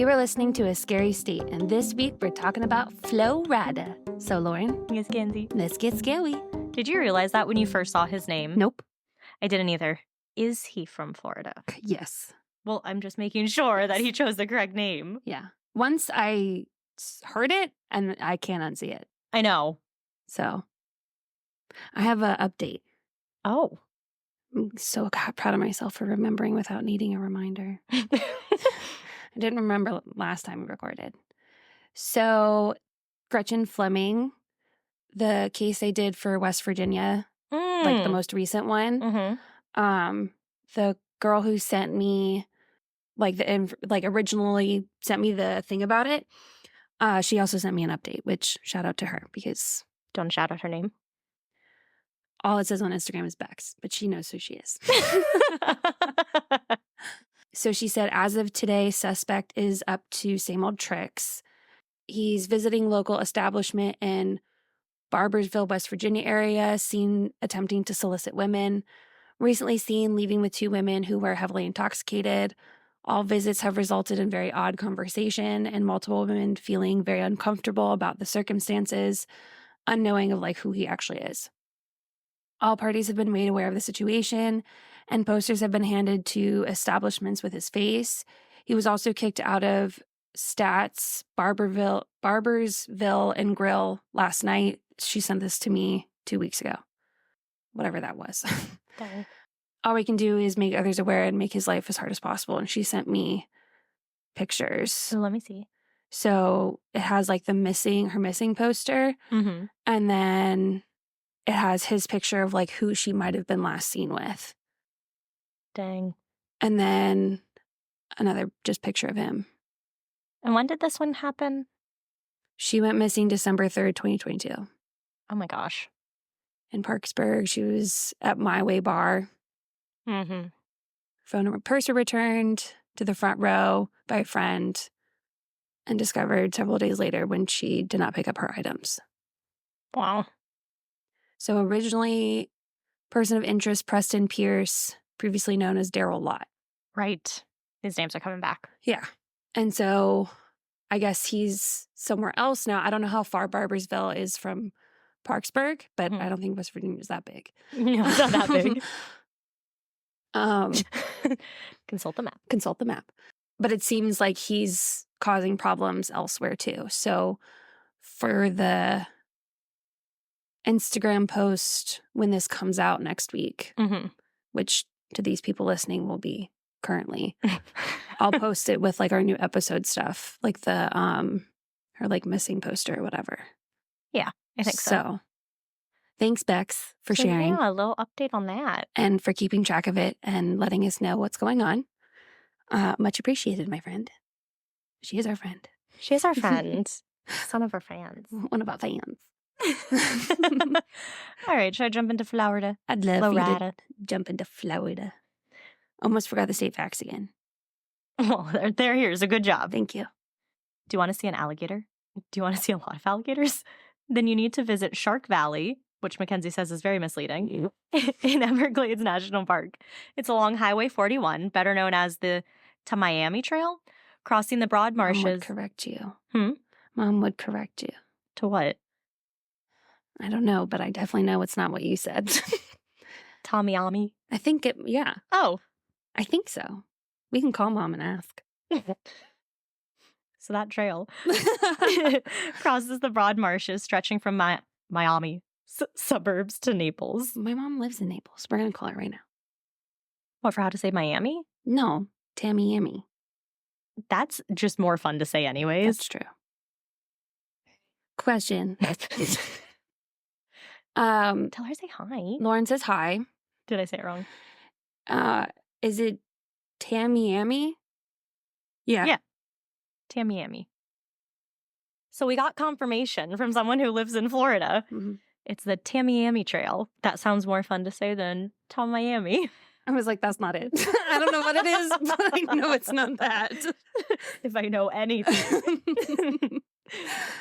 You are listening to A Scary State, and this week we're talking about Florida. So, Lauren, Yes, Kenzie. let's get scary. Did you realize that when you first saw his name? Nope. I didn't either. Is he from Florida? Yes. Well, I'm just making sure that he chose the correct name. Yeah. Once I heard it, and I can't unsee it. I know. So, I have an update. Oh. I'm so proud of myself for remembering without needing a reminder. I didn't remember last time we recorded. So, Gretchen Fleming, the case they did for West Virginia, like the most recent one, the girl who sent me, originally sent me the thing about it, she also sent me an update, which shout out to her because... Don't shout out her name. All it says on Instagram is Bex, but she knows who she is. So she said, as of today, suspect is up to same old tricks. He's visiting local establishment in Barboursville, West Virginia area, seen attempting to solicit women. Recently seen leaving with 2 women who were heavily intoxicated. All visits have resulted in very odd conversation and multiple women feeling very uncomfortable about the circumstances, unknowing of who he actually is. All parties have been made aware of the situation, and posters have been handed to establishments with his face. He was also kicked out of Stats, Barboursville and Grill last night. She sent this to me 2 weeks ago. Whatever that was. Dang. All we can do is make others aware and make his life as hard as possible. And she sent me pictures. So let me see. So it has her missing poster. Mm-hmm. And then it has his picture of who she might have been last seen with. Dang. And then another just picture of him. And when did this one happen? She went missing December 3rd, 2022. Oh my gosh. In Parksburg. She was at My Way Bar. Mm-hmm. Phone number, purse were returned to the front row by a friend and discovered several days later when she did not pick up her items. Wow. So originally, person of interest, Preston Pierce, previously known as Daryl Lott. Right. His names are coming back. Yeah. And so I guess he's somewhere else now. I don't know how far Barboursville is from Parksburg, but I don't think West Virginia is that big. No, it's not that big. Consult the map. But it seems like he's causing problems elsewhere too. So for the Instagram post when this comes out next week, which to these people listening will be currently, I'll post it with our new episode stuff, the her missing poster or whatever. Yeah, I think so. Thanks, Bex, for sharing. Yeah, a little update on that. And for keeping track of it and letting us know what's going on. Much appreciated, my friend. She is our friend. She is our friend. Son of our fans. One of our fans. All right, should I jump into Florida? I'd love you to jump into Florida. Almost forgot the state facts again. Well, they're here, so good job. Thank you. Do you want to see an alligator? Do you want to see a lot of alligators? Then you need to visit Shark Valley, which Mackenzie says is very misleading, in Everglades National Park. It's along Highway 41, better known as the to Miami Trail, crossing the broad marshes. Mom would correct you. Hmm? Mom would correct you. To what? I don't know, but I definitely know it's not what you said. Tamiami? I think it, yeah. Oh. I think so. We can call Mom and ask. So that trail crosses the broad marshes stretching from Miami suburbs to Naples. My mom lives in Naples. We're going to call her right now. What, for how to say Miami? No, Tamiami. That's just more fun to say anyways. That's true. Question. Tell her to say hi. Lauren says hi. Did I say it wrong? Is it Tamiami? Yeah. Yeah. Tamiami. So we got confirmation from someone who lives in Florida. Mm-hmm. It's the Tamiami Trail. That sounds more fun to say than Miami. I was like, that's not it. I don't know what it is, but I know it's not that. If I know anything.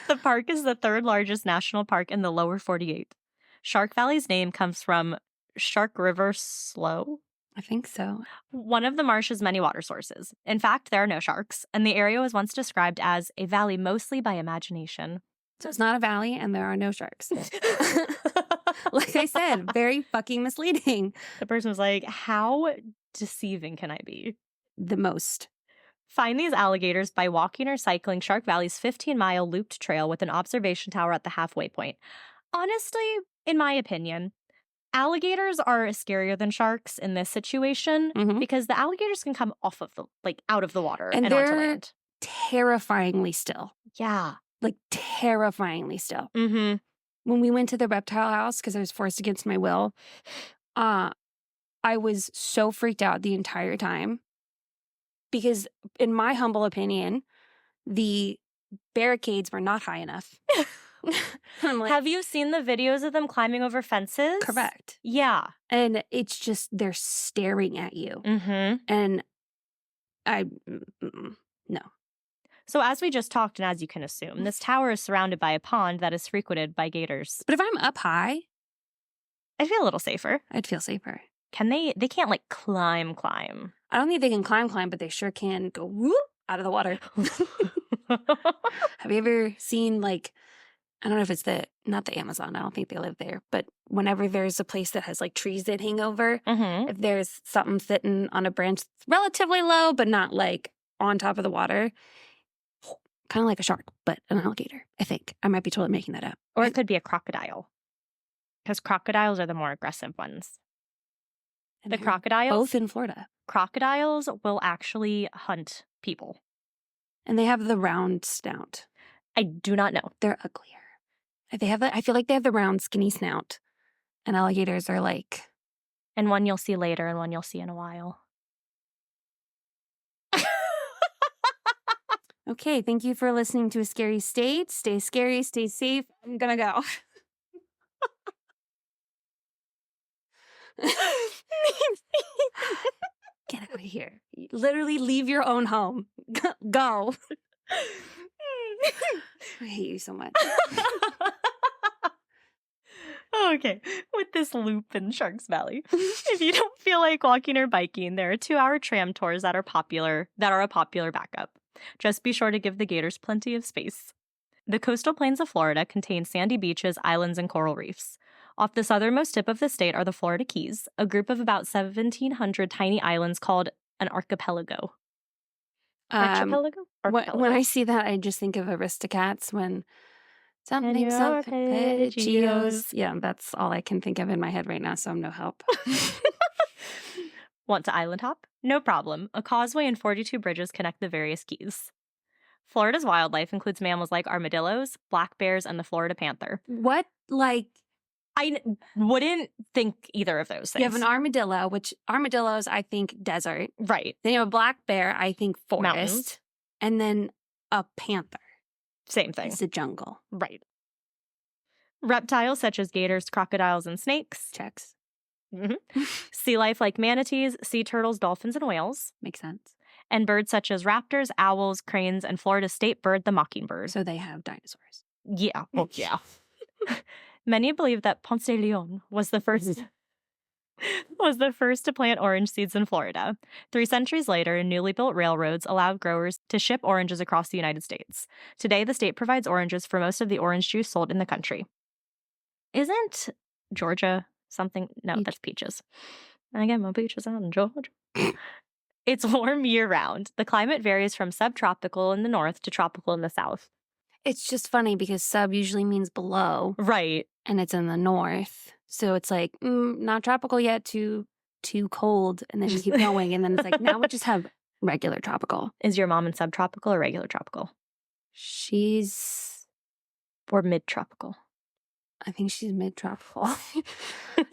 The park is the 3rd largest national park in the lower 48. Shark Valley's name comes from Shark River Slough. I think so. One of the marsh's many water sources. In fact, there are no sharks, and the area was once described as a valley mostly by imagination. So it's not a valley and there are no sharks. Like I said, very fucking misleading. The person was like, how deceiving can I be? The most. Find these alligators by walking or cycling Shark Valley's 15-mile looped trail with an observation tower at the halfway point. Honestly, in my opinion, alligators are scarier than sharks in this situation because the alligators can come off of out of the water and onto land. Terrifyingly still. Yeah. Like terrifyingly still. Mm-hmm. When we went to the reptile house, because I was forced against my will, I was so freaked out the entire time. Because in my humble opinion, the barricades were not high enough. I'm like, have you seen the videos of them climbing over fences? Correct. Yeah. And it's just, they're staring at you. Mm-hmm. And no. So as we just talked, and as you can assume, this tower is surrounded by a pond that is frequented by gators. But if I'm up high, I'd feel a little safer. I'd feel safer. Can they can't like climb. I don't think they can climb, but they sure can go whoop out of the water. Have you ever seen like, I don't know if it's not the Amazon, I don't think they live there, but whenever there's a place that has like trees that hang over, if there's something sitting on a branch relatively low, but not like on top of the water, kind of like a shark, but an alligator, I think. I might be totally making that up. Or it could be a crocodile. Because crocodiles are the more aggressive ones. And the crocodiles? Both in Florida. Crocodiles will actually hunt people. And they have the round snout. I do not know. They're uglier. I feel like they have the round, skinny snout. And alligators are like... And one you'll see later and one you'll see in a while. Okay, thank you for listening to A Scary State. Stay scary, stay safe. I'm gonna go. Get out of here. Literally leave your own home. Go. I hate you so much. Okay, with this loop in Sharks Valley. If you don't feel like walking or biking, there are 2-hour tram tours that are a popular backup. Just be sure to give the gators plenty of space. The coastal plains of Florida contain sandy beaches, islands, and coral reefs. Off the southernmost tip of the state are the Florida Keys, a group of about 1,700 tiny islands called an archipelago. Archipelago? When I see that, I just think of Aristocats when something's arpeggios. Yeah, that's all I can think of in my head right now, so I'm no help. Want to island hop? No problem. A causeway and 42 bridges connect the various keys. Florida's wildlife includes mammals like armadillos, black bears, and the Florida panther. What, like... I wouldn't think either of those things. You have an armadillo, which armadillos, I think, desert. Right. Then you have a black bear, I think, forest. Mountains. And then a panther. Same thing. It's the jungle. Right. Reptiles such as gators, crocodiles, and snakes. Checks. Sea life like manatees, sea turtles, dolphins, and whales. Makes sense. And birds such as raptors, owls, cranes, and Florida's state bird, the mockingbird. So they have dinosaurs. Yeah. Well, yeah. Many believe that Ponce de Leon was the first to plant orange seeds in Florida. 3 centuries later, newly built railroads allowed growers to ship oranges across the United States. Today, the state provides oranges for most of the orange juice sold in the country. Isn't Georgia something? No, that's peaches. I get my peaches out in Georgia. It's warm year-round. The climate varies from subtropical in the north to tropical in the south. It's just funny because sub usually means below. Right. And it's in the north. So it's like, not tropical yet, too cold. And then you keep going. And then it's like, now we just have regular tropical. Is your mom in subtropical or regular tropical? She's... Or mid-tropical? I think she's mid-tropical.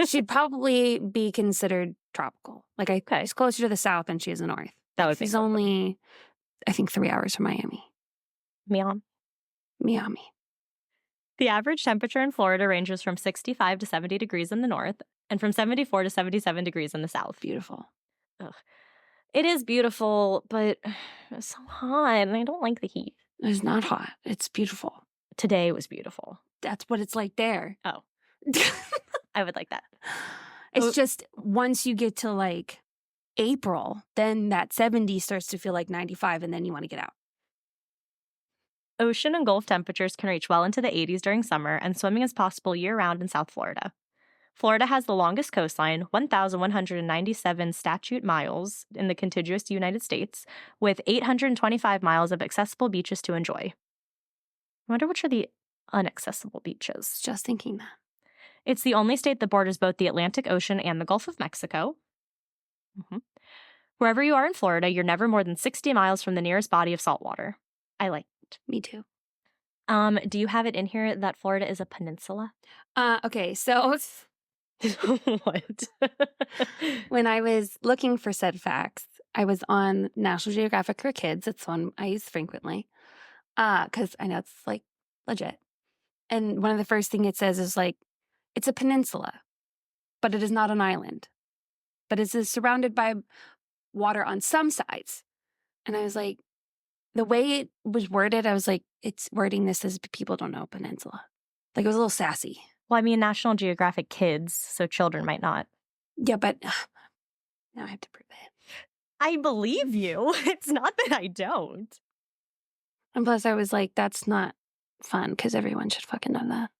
She'd probably be considered tropical. Like, she's closer to the south than she is the north. That would be She's only, I think, 3 hours from Miami. Miami. The average temperature in Florida ranges from 65 to 70 degrees in the north and from 74 to 77 degrees in the south. Beautiful. Ugh. It is beautiful, but it's so hot and I don't like the heat. It's not hot. It's beautiful. Today was beautiful. That's what it's like there. Oh. I would like that. It's just once you get to like April, then that 70 starts to feel like 95, and then you want to get out. Ocean and Gulf temperatures can reach well into the 80s during summer, and swimming is possible year-round in South Florida. Florida has the longest coastline, 1,197 statute miles in the contiguous United States, with 825 miles of accessible beaches to enjoy. I wonder which are the inaccessible beaches. Just thinking that. It's the only state that borders both the Atlantic Ocean and the Gulf of Mexico. Wherever you are in Florida, you're never more than 60 miles from the nearest body of salt water. I like it. Me too. Do you have it in here that Florida is a peninsula? Okay, so What? when I was looking for said facts, I was on National Geographic for Kids. It's one I use frequently because I know it's like legit. And one of the first thing it says is like, it's a peninsula, but it is not an island. But it is surrounded by water on some sides. And I was like, the way it was worded, I was like, it's wording this as people don't know peninsula. Like it was a little sassy. Well, I mean, National Geographic Kids, so children might not. Yeah, but now I have to prove it. I believe you. It's not that I don't. And plus I was like, that's not fun because everyone should fucking know that.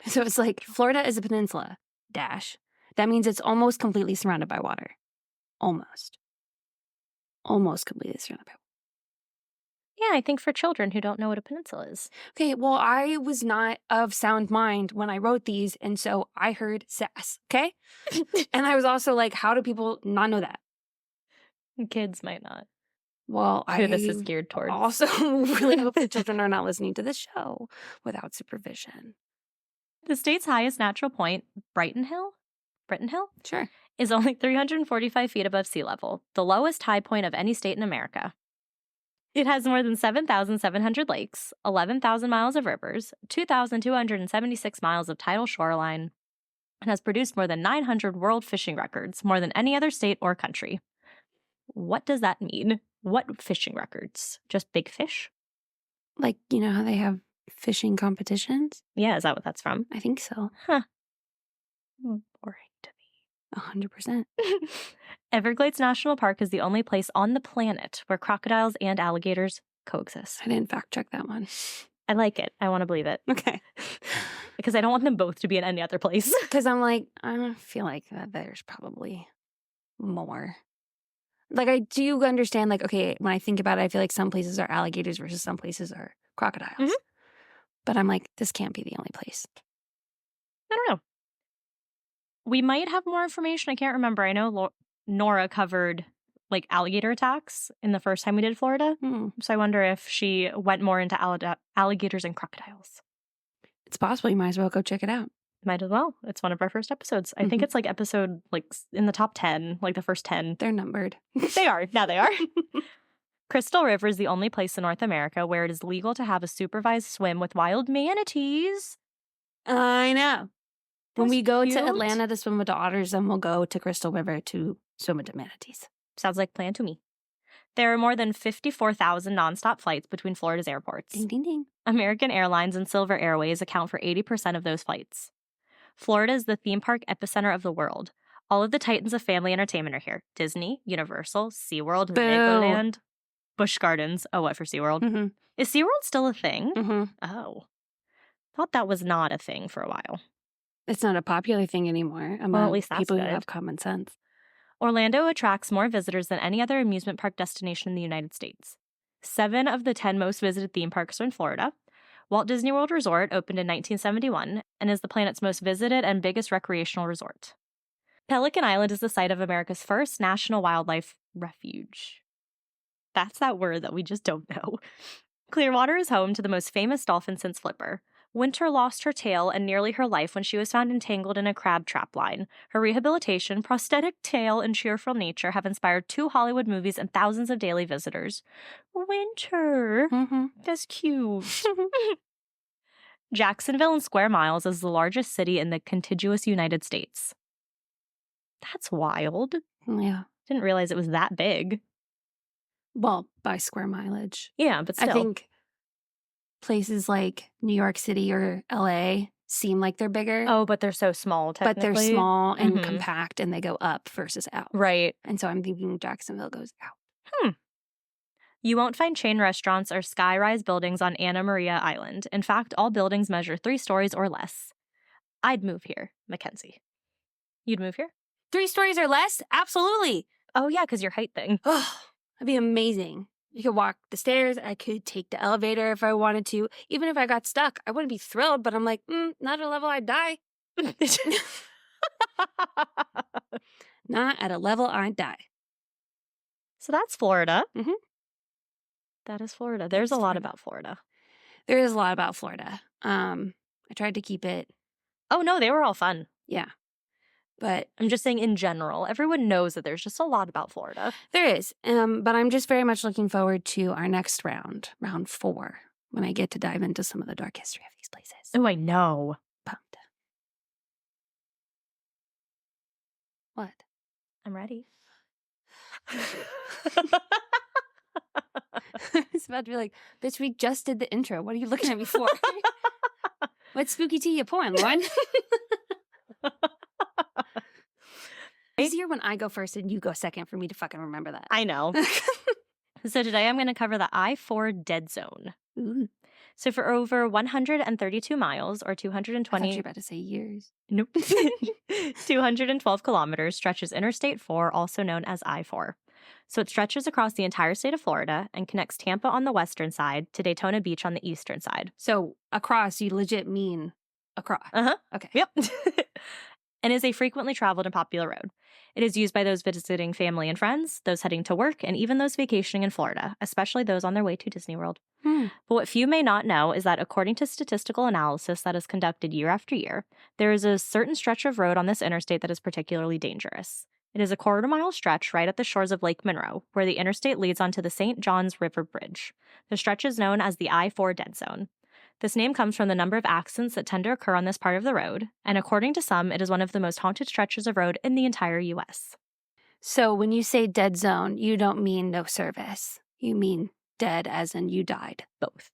So it's like, Florida is a peninsula, dash. That means it's almost completely surrounded by water. Almost. Almost completely surrounded by water. Yeah, I think for children who don't know what a peninsula is. Okay, well, I was not of sound mind when I wrote these, and so I heard sass, okay? And I was also like, how do people not know that? Kids might not. Well, Who this is geared towards. Also really hope the children are not listening to this show without supervision. The state's highest natural point, Brighton Hill, Sure. is only 345 feet above sea level, the lowest high point of any state in America. It has more than 7,700 lakes, 11,000 miles of rivers, 2,276 miles of tidal shoreline, and has produced more than 900 world fishing records, more than any other state or country. What does that mean? What fishing records? Just big fish? Like, you know how they have fishing competitions? Yeah, is that what that's from? I think so. Huh. Boring to 100%. me. Everglades National Park is the only place on the planet where crocodiles and alligators coexist. I didn't fact check that one. I like it. I want to believe it. Okay. Because I don't want them both to be in any other place. Because I'm like, I don't feel like that there's probably more. Like, I do understand, like, okay, when I think about it, I feel like some places are alligators versus some places are crocodiles. Mhm. But I'm like, this can't be the only place. I don't know. We might have more information. I can't remember. I know Nora covered like alligator attacks in the first time we did Florida. So I wonder if she went more into alligators and crocodiles. It's possible. You might as well go check it out. Might as well. It's one of our first episodes. I think it's like episode like in the top 10, like the first 10. They're numbered. They are. Now they are. Crystal River is the only place in North America where it is legal to have a supervised swim with wild manatees. I know. When we go cute. to Atlanta to swim with the otters, then we'll go to Crystal River to swim with the manatees. Sounds like a plan to me. There are more than 54,000 nonstop flights between Florida's airports. Ding, ding, ding. American Airlines and Silver Airways account for 80% of those flights. Florida is the theme park epicenter of the world. All of the titans of family entertainment are here. Disney, Universal, SeaWorld, Legoland, Busch Gardens. Oh, what for SeaWorld? Mm-hmm. Is SeaWorld still a thing? Mm-hmm. Oh. Thought that was not a thing for a while. It's not a popular thing anymore among Well, at least that's people good. who have common sense. Orlando attracts more visitors than any other amusement park destination in the United States. 7 of the 10 most visited theme parks are in Florida. Walt Disney World Resort opened in 1971 and is the planet's most visited and biggest recreational resort. Pelican Island is the site of America's first national wildlife refuge. That's that word that we just don't know. Clearwater is home to the most famous dolphin since Flipper. Winter lost her tail and nearly her life when she was found entangled in a crab trap line. Her rehabilitation, prosthetic tail, and cheerful nature have inspired 2 Hollywood movies and thousands of daily visitors. Winter. Mm-hmm. That's cute. Jacksonville in square miles is the largest city in the contiguous United States. That's wild. Yeah. Didn't realize it was that big. Well, by square mileage. Yeah, but still. I think places like New York City or LA seem like they're bigger. Oh, but they're so small, but technically. they're small and Mhm. compact, and they go up versus out. Right. And so I'm thinking Jacksonville goes out. You won't find chain restaurants or sky-rise buildings on Anna Maria Island. In fact, all buildings measure 3 stories or less. I'd move here, Mackenzie. You'd move here? 3 stories or less? Absolutely. Oh, yeah, because your height thing. Oh, that'd be amazing. You could walk the stairs. I could take the elevator if I wanted to. Even if I got stuck, I wouldn't be thrilled, but I'm like, not at a level I'd die. Not at a level I'd die. So that's Florida. Mhm. That is Florida. There's That's a lot Florida. about Florida. There is a lot about Florida. I tried to keep it, Oh, no, they were all fun. yeah. But I'm just saying in general, everyone knows that there's just a lot about Florida. there is. But I'm just very much looking forward to our next round 4, when I get to dive into some of the dark history of these places. Oh, I know. Pumped. What? I'm ready. I was about to be like, bitch, we just did the intro. What are you looking at me for? What spooky tea you pouring, Lauren? It's easier when I go first and you go second for me to fucking remember that. I know. So today I'm going to cover the I-4 dead zone. Ooh, So for over 132 miles or I thought you 220... were about to say years. Nope. 212 kilometers stretches Interstate 4, also known as I-4. So it stretches across the entire state of Florida and connects Tampa on the western side to Daytona Beach on the eastern side. So across, you legit mean across. Uh-huh. Okay. Yep. And is a frequently traveled and popular road. It is used by those visiting family and friends, those heading to work, and even those vacationing in Florida, especially those on their way to Disney World. But what few may not know is that according to statistical analysis that is conducted year after year, there is a certain stretch of road on this interstate that is particularly dangerous. It is a quarter-mile stretch right at the shores of Lake Monroe, where the interstate leads onto the St. Johns River Bridge. The stretch is known as the I-4 Dead Zone. This name comes from the number of accidents that tend to occur on this part of the road, and according to some, it is one of the most haunted stretches of road in the entire U.S. So when you say dead zone, you don't mean no service. You mean dead as in you died. Both.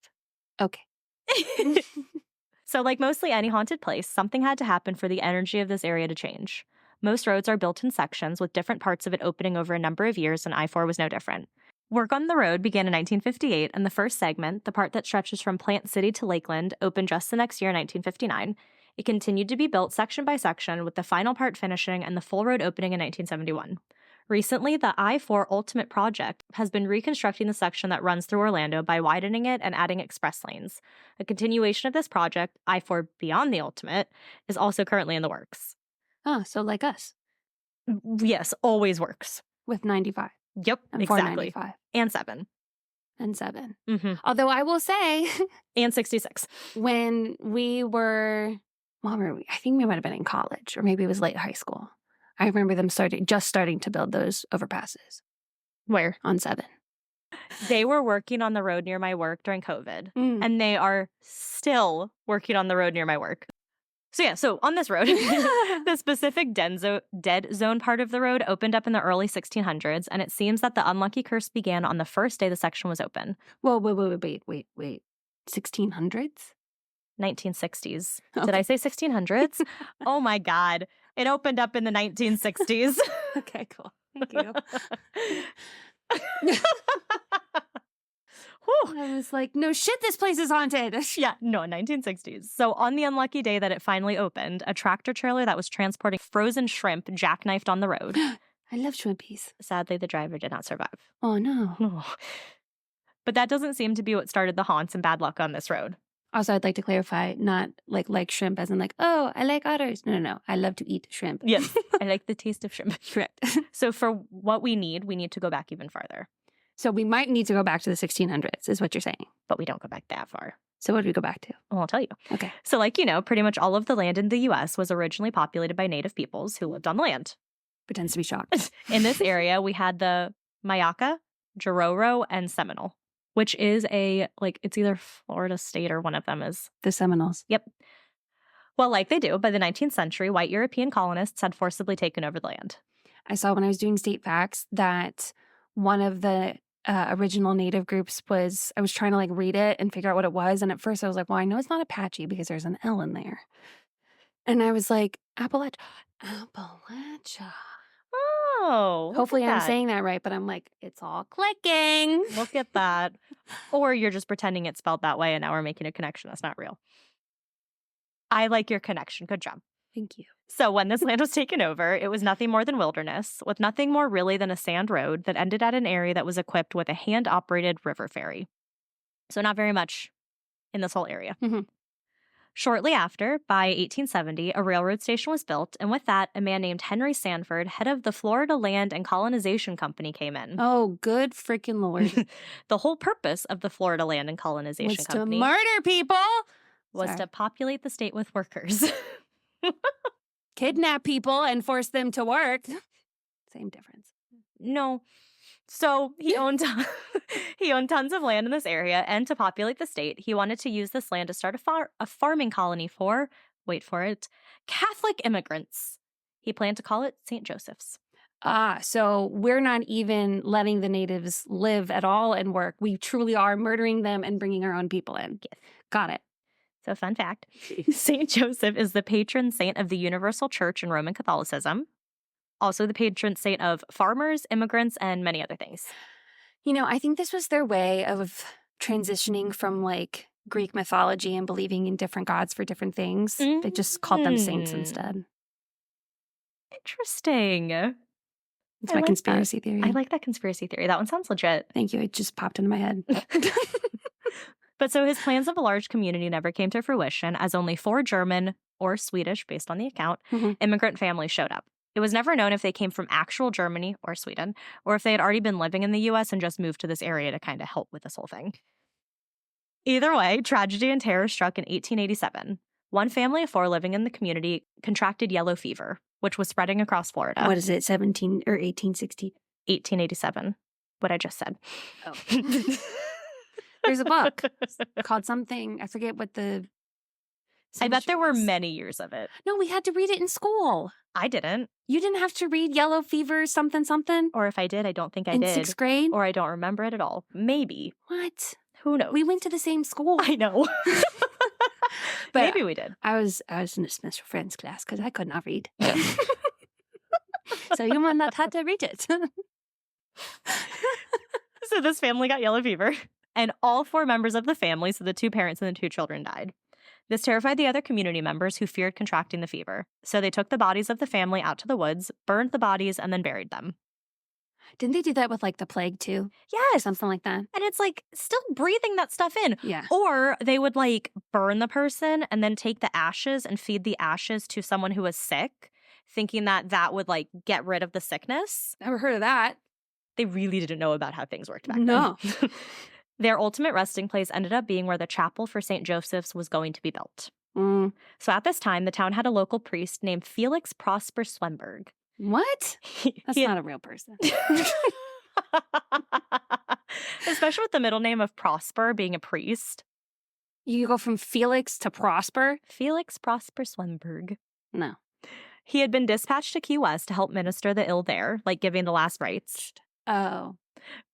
Okay. So like mostly any haunted place, something had to happen for the energy of this area to change. Most roads are built in sections with different parts of it opening over a number of years, and I-4 was no different. Work on the road began in 1958, and the first segment, the part that stretches from Plant City to Lakeland, opened just the next year in 1959. It continued to be built section by section, with the final part finishing and the full road opening in 1971. Recently, the I-4 Ultimate Project has been reconstructing the section that runs through Orlando by widening it and adding express lanes. A continuation of this project, I-4 Beyond the Ultimate, is also currently in the works. Oh, so like us Yes, always works. with 95 Yep, and exactly. 495 And 7. and 7. Mm-hmm. Although I will say, And 66. when we were, well, were we? I think we might have been in college, or maybe it was late high school. I remember them just starting to build those overpasses Where? on 7. They were working on the road near my work during COVID, Mm. and they are still working on the road near my work. So yeah, so on this road, the specific dead zone part of the road opened up in the early 1600s, and it seems that the unlucky curse began on the first day the section was open. Whoa, wait. 1600s? 1960s. Did Okay. I say 1600s? Oh my God. It opened up in the 1960s. Okay, cool. Thank you. Whew. I was like, no shit, this place is haunted. Yeah, no, 1960s. So on the unlucky day that it finally opened, a tractor trailer that was transporting frozen shrimp jackknifed on the road. I love shrimpies. Sadly, the driver did not survive. Oh, no. Oh. But that doesn't seem to be what started the haunts and bad luck on this road. Also, I'd like to clarify, not like shrimp as in like, oh, I like otters. No. I love to eat shrimp. Yes, I like the taste of shrimp. Correct. So for what we need to go back even farther. So we might need to go back to the 1600s, is what you're saying. But we don't go back that far. So what do we go back to? Well, I'll tell you. Okay. So like, pretty much all of the land in the U.S. was originally populated by native peoples who lived on the land. Pretends to be shocked. In this area, we had the Mayaca, Jororo, and Seminole, which is it's either Florida State or one of them is. The Seminoles. Yep. Well, like they do, by the 19th century, white European colonists had forcibly taken over the land. I saw when I was doing state facts that one of the original native groups was I was trying to like read it and figure out what it was. And at first I was like, well, I know it's not Apache because there's an L in there. And I was like, Appalachia. Oh, Hopefully I'm saying that right, but I'm like, it's all clicking. Look at that. Or you're just pretending it's spelled that way and now we're making a connection that's not real. I like your connection. Good job. Thank you. So when this land was taken over, it was nothing more than wilderness, with nothing more really than a sand road that ended at an area that was equipped with a hand-operated river ferry. So not very much in this whole area. Mhm. Shortly after, by 1870, a railroad station was built, and with that, a man named Henry Sanford, head of the Florida Land and Colonization Company, came in. Oh, good freaking Lord. The whole purpose of the Florida Land and Colonization Was Company to murder people. was to populate the state with workers. Kidnap people and force them to work. Same difference. No. So he owned he owned tons of land in this area, and to populate the state, he wanted to use this land to start a farming colony for, wait for it, Catholic immigrants. He planned to call it St. Joseph's. So we're not even letting the natives live at all and work. We truly are murdering them and bringing our own people in. Yes. Got it. So fun fact, St. Joseph is the patron saint of the Universal Church and Roman Catholicism. Also the patron saint of farmers, immigrants, and many other things. You know, I think this was their way of transitioning from like Greek mythology and believing in different gods for different things. They just called them saints instead. Interesting. It's my conspiracy theory. I like that conspiracy theory. That one sounds legit. Thank you. It just popped into my head. But so his plans of a large community never came to fruition, as only 4 German, or Swedish based on the account, immigrant families showed up. It was never known if they came from actual Germany or Sweden, or if they had already been living in the U.S. and just moved to this area to kind of help with this whole thing. Either way, tragedy and terror struck in 1887. One family of 4 living in the community contracted yellow fever, which was spreading across Florida. What is it, 17 or 1860? 1887, what I just said. Oh. There's a book called something. I forget what the... I bet there were many years of it. No, we had to read it in school. I didn't. You didn't have to read Yellow Fever something something? Or if I did, I don't think I in did. In 6th grade? Or I don't remember it at all. Maybe. What? Who knows? We went to the same school. I know. But maybe we did. I was in a special friends class because I could not read. So you might not have to read it. So this family got yellow fever, and all 4 members of the family, so the 2 parents and the 2 children, died. This terrified the other community members who feared contracting the fever. So they took the bodies of the family out to the woods, burned the bodies, and then buried them. Didn't they do that with like the plague too? Yes. Something like that. And it's like still breathing that stuff in. Yeah. Or they would like burn the person and then take the ashes and feed the ashes to someone who was sick, thinking that that would like get rid of the sickness. Never heard of that. They really didn't know about how things worked back then. Their ultimate resting place ended up being where the chapel for St. Joseph's was going to be built. So at this time, the town had a local priest named Felix Prosper Swemberg. What? That's not a real person. Especially with the middle name of Prosper being a priest. You go from Felix to Prosper? Felix Prosper Swemberg. No. He had been dispatched to Key West to help minister the ill there, like giving the last rites. Oh.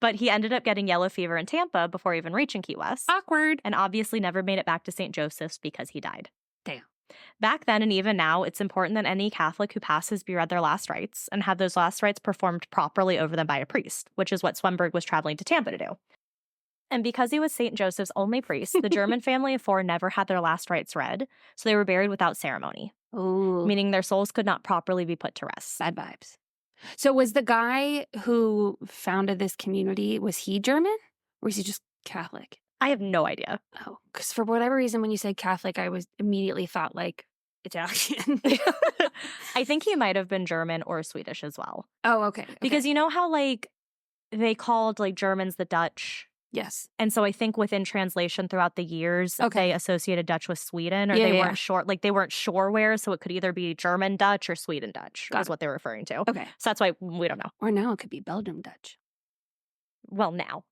But he ended up getting yellow fever in Tampa before even reaching Key West. Awkward. And obviously never made it back to St. Joseph's because he died. Damn. Back then and even now, it's important that any Catholic who passes be read their last rites and have those last rites performed properly over them by a priest, which is what Swemberg was traveling to Tampa to do. And because he was St. Joseph's only priest, the German family of 4 never had their last rites read, so they were buried without ceremony. Ooh. Meaning their souls could not properly be put to rest. Bad vibes. So was the guy who founded this community, was he German? Or was he just Catholic? I have no idea. Oh, because for whatever reason, when you said Catholic, I was immediately thought like Italian. I think he might have been German or Swedish as well. Oh, okay. Because you know how like they called like Germans the Dutch? Yes. And so I think within translation throughout the years, they associated Dutch with Sweden, or they weren't sure, like they weren't sure where, so it could either be German Dutch or Sweden Dutch is what they were referring to. Okay. So that's why we don't know. Or now it could be Belgium Dutch. Well, now.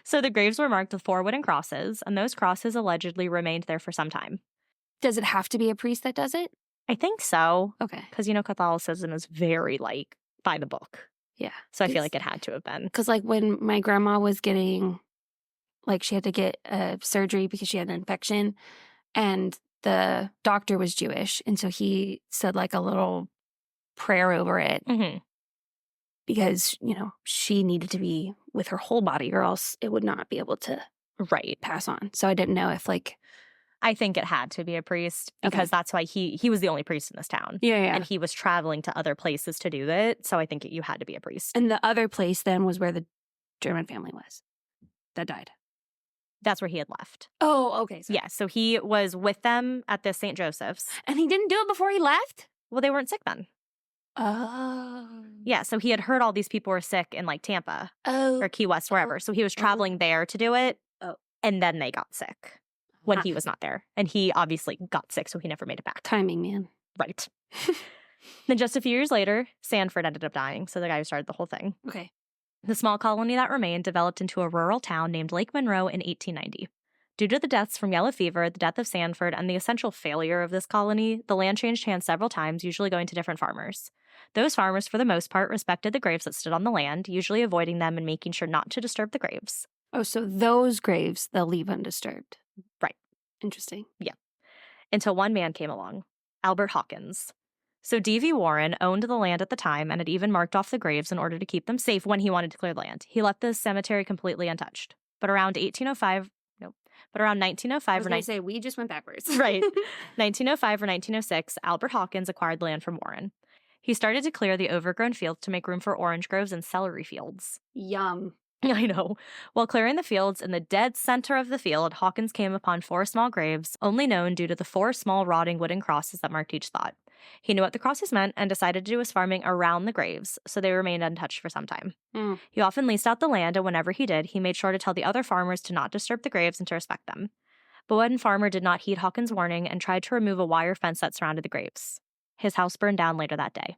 So the graves were marked with 4 wooden crosses, and those crosses allegedly remained there for some time. Does it have to be a priest that does it? I think so. Okay. Because, you know, Catholicism is very, like, by the book. Yeah. So I feel like it had to have been. Because, like, when my grandma was getting, like, she had to get surgery because she had an infection, and the doctor was Jewish, and so he said, like, a little prayer over it Mm-hmm. because, you know, she needed to be with her whole body or else it would not be able to Right. pass on. So I didn't know if, like... I think it had to be a priest because that's why he was the only priest in this town. Yeah. And he was traveling to other places to do it. So I think you had to be a priest. And the other place then was where the German family was that died. That's where he had left. Oh, okay. Sorry. Yeah, so he was with them at the St. Joseph's. And he didn't do it before he left? Well, they weren't sick then. Oh. Yeah, so he had heard all these people were sick in like Tampa Oh. or Key West, wherever. So he was traveling there to do it. Oh. And then they got sick when he was not there. And he obviously got sick, so he never made it back. Timing, man. Right. Then just a few years later, Sanford ended up dying. So the guy who started the whole thing. Okay. The small colony that remained developed into a rural town named Lake Monroe in 1890. Due to the deaths from yellow fever, the death of Sanford, and the essential failure of this colony, the land changed hands several times, usually going to different farmers. Those farmers, for the most part, respected the graves that stood on the land, usually avoiding them and making sure not to disturb the graves. Oh, so those graves they'll leave undisturbed. Right. Interesting. Yeah. Until one man came along, Albert Hawkins. So D.V. Warren owned the land at the time and had even marked off the graves in order to keep them safe when he wanted to clear the land. He left the cemetery completely untouched. But around 1905 I was or going to say, we just went backwards. Right. 1905 or 1906, Albert Hawkins acquired land from Warren. He started to clear the overgrown fields to make room for orange groves and celery fields. Yum. I know. While clearing the fields, in the dead center of the field, Hawkins came upon 4 small graves, only known due to the 4 small rotting wooden crosses that marked each spot. He knew what the crosses meant and decided to do his farming around the graves, so they remained untouched for some time. He often leased out the land, and whenever he did, he made sure to tell the other farmers to not disturb the graves and to respect them. But one farmer did not heed Hawkins' warning and tried to remove a wire fence that surrounded the graves. His house burned down later that day.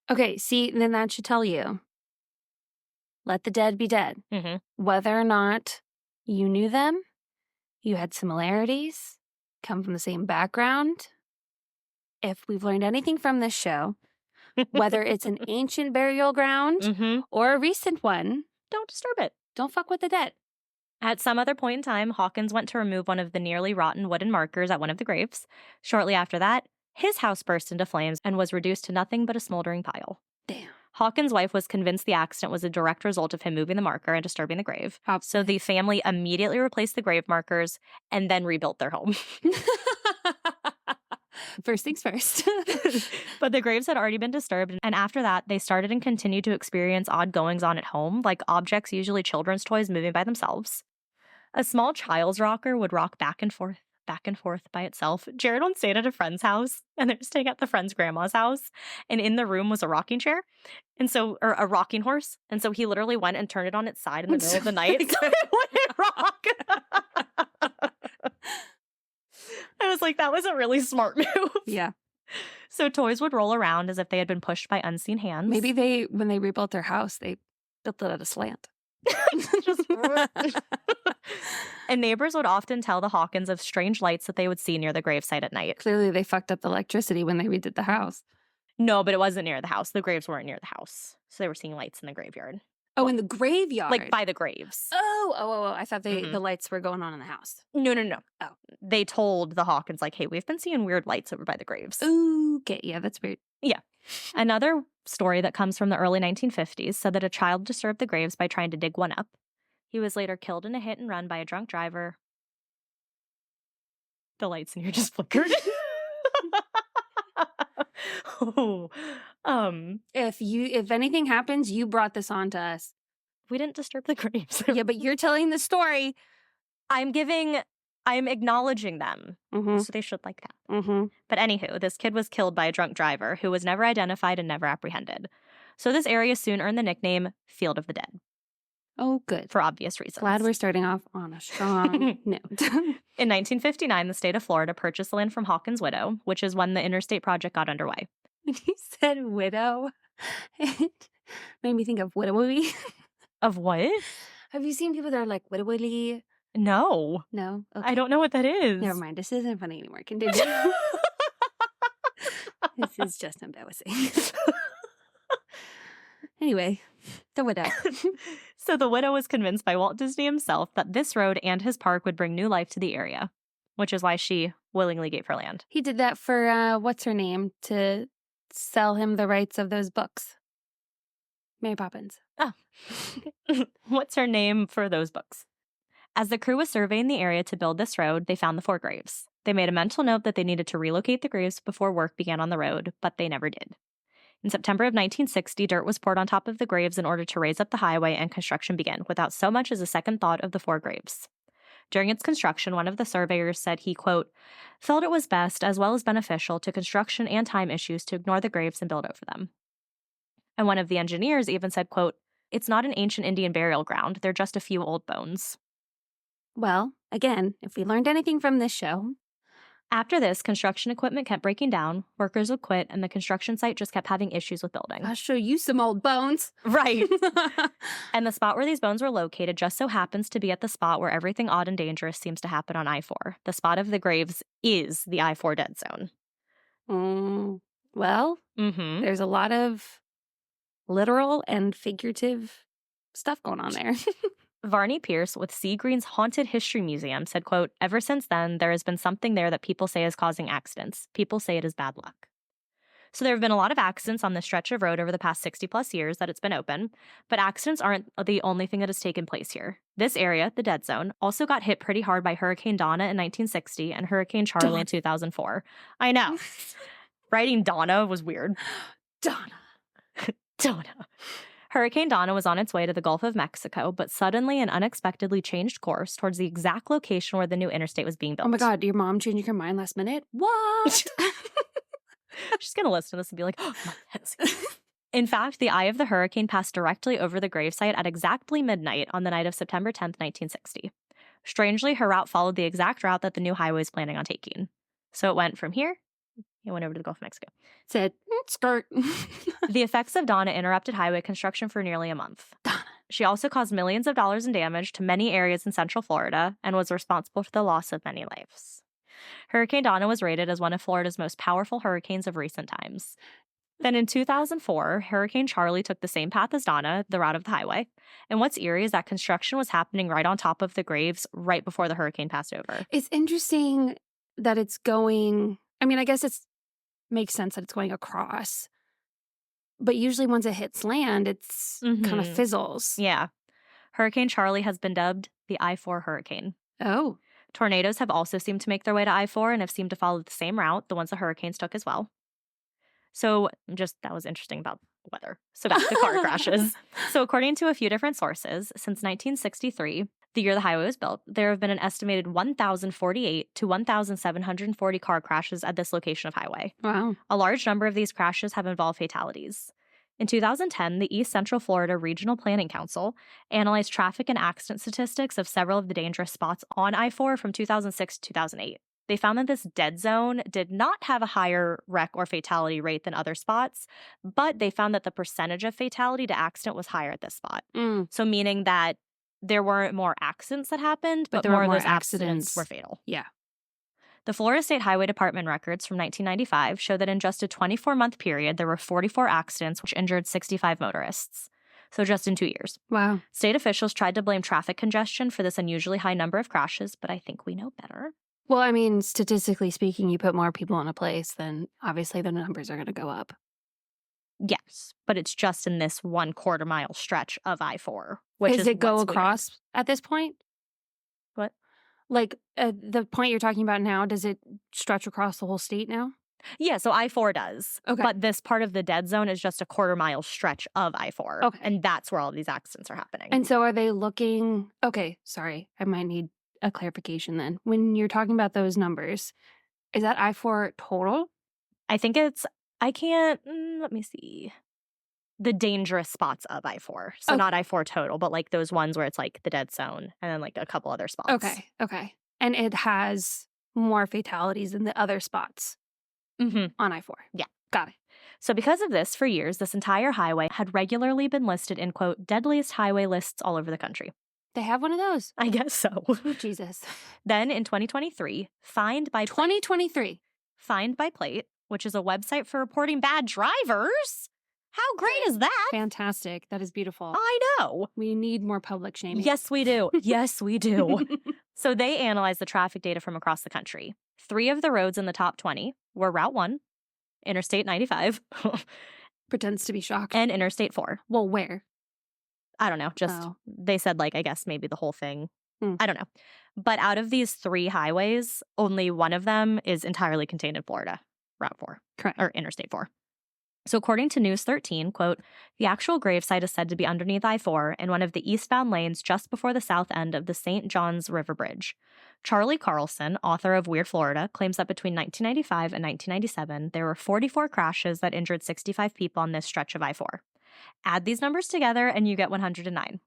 Okay, see, then that should tell you. Let the dead be dead. Mm-hmm. Whether or not you knew them, you had similarities, come from the same background. If we've learned anything from this show, whether it's an ancient burial ground or a recent one, don't disturb it. Don't fuck with the dead. At some other point in time, Hawkins went to remove one of the nearly rotten wooden markers at one of the graves. Shortly after that, his house burst into flames and was reduced to nothing but a smoldering pile. Damn. Hawkins' wife was convinced the accident was a direct result of him moving the marker and disturbing the grave. So the family immediately replaced the grave markers and then rebuilt their home. First things first. But the graves had already been disturbed, and after that, they started and continued to experience odd goings-on at home, like objects, usually children's toys, moving by themselves. A small child's rocker would rock back and forth by itself. Jared once stayed at a friend's house, and they were staying at the friend's grandma's house, and in the room was a rocking chair, or a rocking horse, and so he literally went and turned it on its side in the middle of the night so it wouldn't rock. I was like, that was a really smart move. Yeah. So toys would roll around as if they had been pushed by unseen hands. Maybe when they rebuilt their house, they built it at a slant. And neighbors would often tell the Hawkins of strange lights that they would see near the gravesite at night. Clearly, they fucked up the electricity when they redid the house. No, but it wasn't near the house. The graves weren't near the house. So they were seeing lights in the graveyard. Oh, in the graveyard? Like by the graves. Oh. I thought the lights were going on in the house. No. Oh. They told the Hawkins, like, hey, we've been seeing weird lights over by the graves. Okay, yeah, that's weird. Yeah. Another story that comes from the early 1950s said that a child disturbed the graves by trying to dig one up. He was later killed in a hit and run by a drunk driver. The lights in here just flickered. If anything happens, you brought this on to us. We didn't disturb the graves. Yeah, but you're telling the story. I'm acknowledging them. So they should like that. But anywho, this kid was killed by a drunk driver who was never identified and never apprehended. So this area soon earned the nickname Field of the Dead. Oh, good. For obvious reasons. Glad we're starting off on a strong note. In 1959, the state of Florida purchased the land from Hawkins' widow, which is when the interstate project got underway. When you said widow, it made me think of widowy. Of what? Have you seen people that are like widowy? No. No? Okay. I don't know what that is. Never mind. This isn't funny anymore. Continue. This is just embarrassing. Anyway, the widow. So the widow was convinced by Walt Disney himself that this road and his park would bring new life to the area, which is why she willingly gave her land. He did that for, what's her name, to sell him the rights of those books. Mary Poppins. Oh. What's her name for those books? As the crew was surveying the area to build this road, they found the 4 graves. They made a mental note that they needed to relocate the graves before work began on the road, but they never did. In September of 1960, dirt was poured on top of the graves in order to raise up the highway, and construction began, without so much as a second thought of the 4 graves. During its construction, one of the surveyors said he, quote, felt it was best as well as beneficial to construction and time issues to ignore the graves and build over them. And one of the engineers even said, quote, it's not an ancient Indian burial ground. They're just a few old bones. Well, again, if we learned anything from this show. After this, construction equipment kept breaking down, workers would quit, and the construction site just kept having issues with building. I'll show you some old bones. Right. And the spot where these bones were located just so happens to be at the spot where everything odd and dangerous seems to happen on I-4. The spot of the graves is the I-4 dead zone. Well, there's a lot of literal and figurative stuff going on there. Varney Pierce with Sea Green's Haunted History Museum said, quote, ever since then, there has been something there that people say is causing accidents. People say it is bad luck. So there have been a lot of accidents on this stretch of road over the past 60 plus years that it's been open, but accidents aren't the only thing that has taken place here. This area, the dead zone, also got hit pretty hard by Hurricane Donna in 1960 and Hurricane Charlie in 2004. I know. Writing Donna was weird. Donna. Hurricane Donna was on its way to the Gulf of Mexico, but suddenly and unexpectedly changed course towards the exact location where the new interstate was being built. Oh my God, your mom changing her mind last minute? What? She's going to listen to this and be like, oh, In fact, the eye of the hurricane passed directly over the gravesite at exactly midnight on the night of September 10th, 1960. Strangely, her route followed the exact route that the new highway is planning on taking. So it went from here, it went over to the Gulf of Mexico. Said, skirt. The effects of Donna interrupted highway construction for nearly a month. Donna. She also caused millions of dollars in damage to many areas in Central Florida and was responsible for the loss of many lives. Hurricane Donna was rated as one of Florida's most powerful hurricanes of recent times. Then in 2004, Hurricane Charlie took the same path as Donna, the route of the highway. And what's eerie is that construction was happening right on top of the graves right before the hurricane passed over. It's interesting that it's going, I mean, I guess it makes sense that it's going across. But usually once it hits land, it's kind of fizzles. Yeah. Hurricane Charlie has been dubbed the I-4 hurricane. Oh. Tornadoes have also seemed to make their way to I-4 and have seemed to follow the same route, the ones the hurricanes took as well. So that was interesting about the weather. So back to car crashes. So according to a few different sources, since 1963, the year the highway was built, there have been an estimated 1,048 to 1,740 car crashes at this location of highway. Wow. A large number of these crashes have involved fatalities. In 2010, the East Central Florida Regional Planning Council analyzed traffic and accident statistics of several of the dangerous spots on I-4 from 2006 to 2008. They found that this dead zone did not have a higher wreck or fatality rate than other spots, but they found that the percentage of fatality to accident was higher at this spot. So meaning that there weren't more accidents that happened, but there more were of more those accidents were fatal. Yeah. The Florida State Highway Department records from 1995 show that in just a 24-month period, there were 44 accidents which injured 65 motorists. So just in 2 years. Wow. State officials tried to blame traffic congestion for this unusually high number of crashes, but I think we know better. Well, I mean, statistically speaking, you put more people in a place, then obviously the numbers are going to go up. Yes, but it's just in this 1/4 mile stretch of I-4. Does it go across at this point? What? Like the point you're talking about now, does it stretch across the whole state now? Yeah, so I-4 does. Okay. But this part of the dead zone is just a 1/4 mile stretch of I-4. Okay. And that's where all these accidents are happening. And so are they looking, okay, sorry, I might need a clarification then. When you're talking about those numbers, is that I-4 total? I think it's, let me see. The dangerous spots of I-4. So not I-4 total, but like those ones where it's like the dead zone and then like a couple other spots. Okay. And it has more fatalities than the other spots on I-4. Yeah. Got it. So because of this, for years, this entire highway had regularly been listed in, quote, deadliest highway lists all over the country. They have one of those? I guess so. Oh, Jesus. Then in 2023, Find by Plate, which is a website for reporting bad drivers, How great is that? Fantastic. That is beautiful. I know. We need more public shaming. Yes, we do. Yes, we do. So they analyzed the traffic data from across the country. 3 of the roads in the top 20 were Route 1, Interstate 95, Pretends to be shocked. and Interstate 4. Well, where? I don't know. Just, they said, like, I guess maybe the whole thing. I don't know. But out of these 3 highways, only one of them is entirely contained in Florida, Route 4. Correct. Or Interstate 4. So according to News 13, quote, the actual gravesite is said to be underneath I-4 in one of the eastbound lanes just before the south end of the St. Johns River Bridge. Charlie Carlson, author of Weird Florida, claims that between 1995 and 1997, there were 44 crashes that injured 65 people on this stretch of I-4. Add these numbers together and you get 109.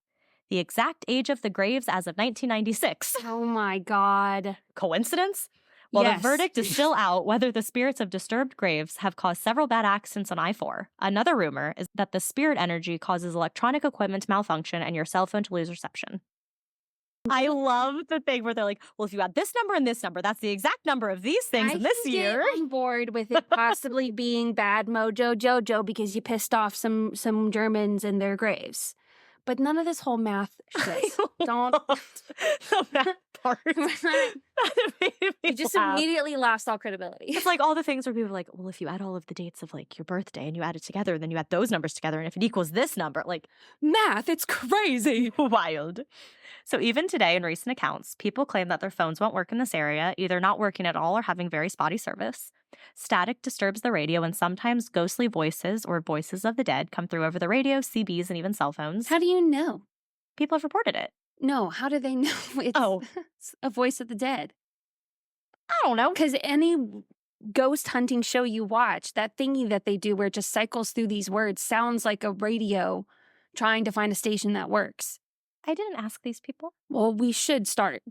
The exact age of the graves as of 1996. Oh my God. Coincidence? Well, yes. The verdict is still out whether the spirits of disturbed graves have caused several bad accidents on I-4. Another rumor is that the spirit energy causes electronic equipment to malfunction and your cell phone to lose reception. I love the thing where they're like, well, if you add this number and this number, that's the exact number of these things in this year. I can get on board with it possibly being bad mojo jojo because you pissed off some Germans in their graves. But none of this whole math shit. Don't. The math part. You just immediately lost all credibility. It's like all the things where people are like, well, if you add all of the dates of like your birthday and you add it together, then you add those numbers together. And if it equals this number, like math, it's crazy. Wild. So even today in recent accounts, people claim that their phones won't work in this area, either not working at all or having very spotty service. Static disturbs the radio, and sometimes ghostly voices or voices of the dead come through over the radio, CBs, and even cell phones. How do you know? People have reported it. No, how do they know it's a voice of the dead? I don't know. Because any ghost hunting show you watch, that thingy that they do where it just cycles through these words sounds like a radio trying to find a station that works. I didn't ask these people. Well, we should start.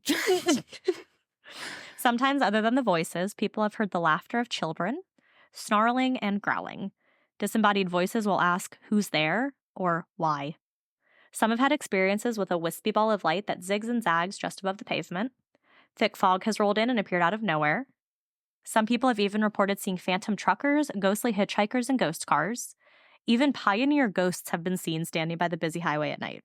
Sometimes, other than the voices, people have heard the laughter of children, snarling, and growling. Disembodied voices will ask, who's there, or why. Some have had experiences with a wispy ball of light that zigs and zags just above the pavement. Thick fog has rolled in and appeared out of nowhere. Some people have even reported seeing phantom truckers, ghostly hitchhikers, and ghost cars. Even pioneer ghosts have been seen standing by the busy highway at night.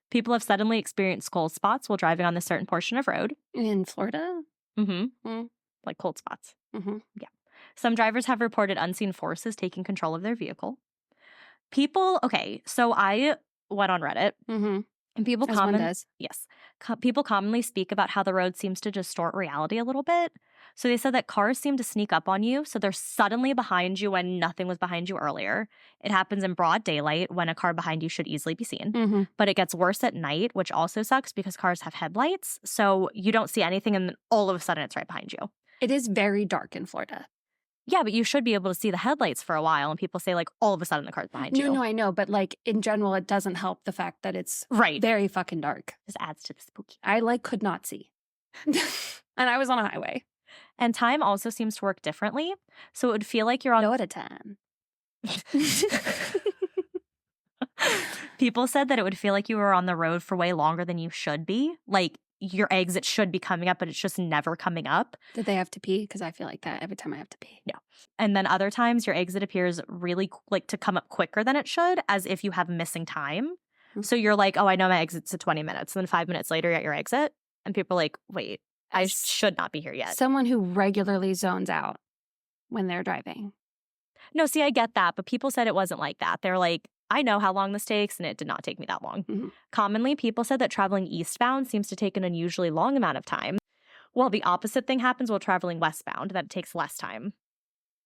People have suddenly experienced cold spots while driving on this certain portion of road. In Florida? Mm-hmm. Like cold spots. Mm-hmm. Yeah. Some drivers have reported unseen forces taking control of their vehicle. So I went on Reddit. Mm-hmm. And people people commonly speak about how the road seems to distort reality a little bit. So they said that cars seem to sneak up on you, so they're suddenly behind you when nothing was behind you earlier. It happens in broad daylight when a car behind you should easily be seen. Mm-hmm. But it gets worse at night, which also sucks because cars have headlights, so you don't see anything and then all of a sudden it's right behind you. It is very dark in Florida. Yeah, but you should be able to see the headlights for a while, and people say, like, all of a sudden the car's behind you. No, I know, but, like, in general, it doesn't help the fact that it's very fucking dark. Just adds to the spooky. I, could not see. And I was on a highway. And time also seems to work differently, so it would feel like you're on... Florida time. People said that it would feel like you were on the road for way longer than you should be. Like, your exit should be coming up, but it's just never coming up. Did they have to pee? Because I feel like that every time I have to pee. Yeah. And then other times your exit appears really to come up quicker than it should, as if you have missing time. Mm-hmm. So you're like, oh, I know my exit's at 20 minutes. And then 5 minutes later, you're at your exit. And people are like, wait, I should not be here yet. Someone who regularly zones out when they're driving. No, see, I get that. But people said it wasn't like that. They're like, I know how long this takes, and it did not take me that long. Mm-hmm. Commonly, people said that traveling eastbound seems to take an unusually long amount of time, while the opposite thing happens while traveling westbound, that it takes less time.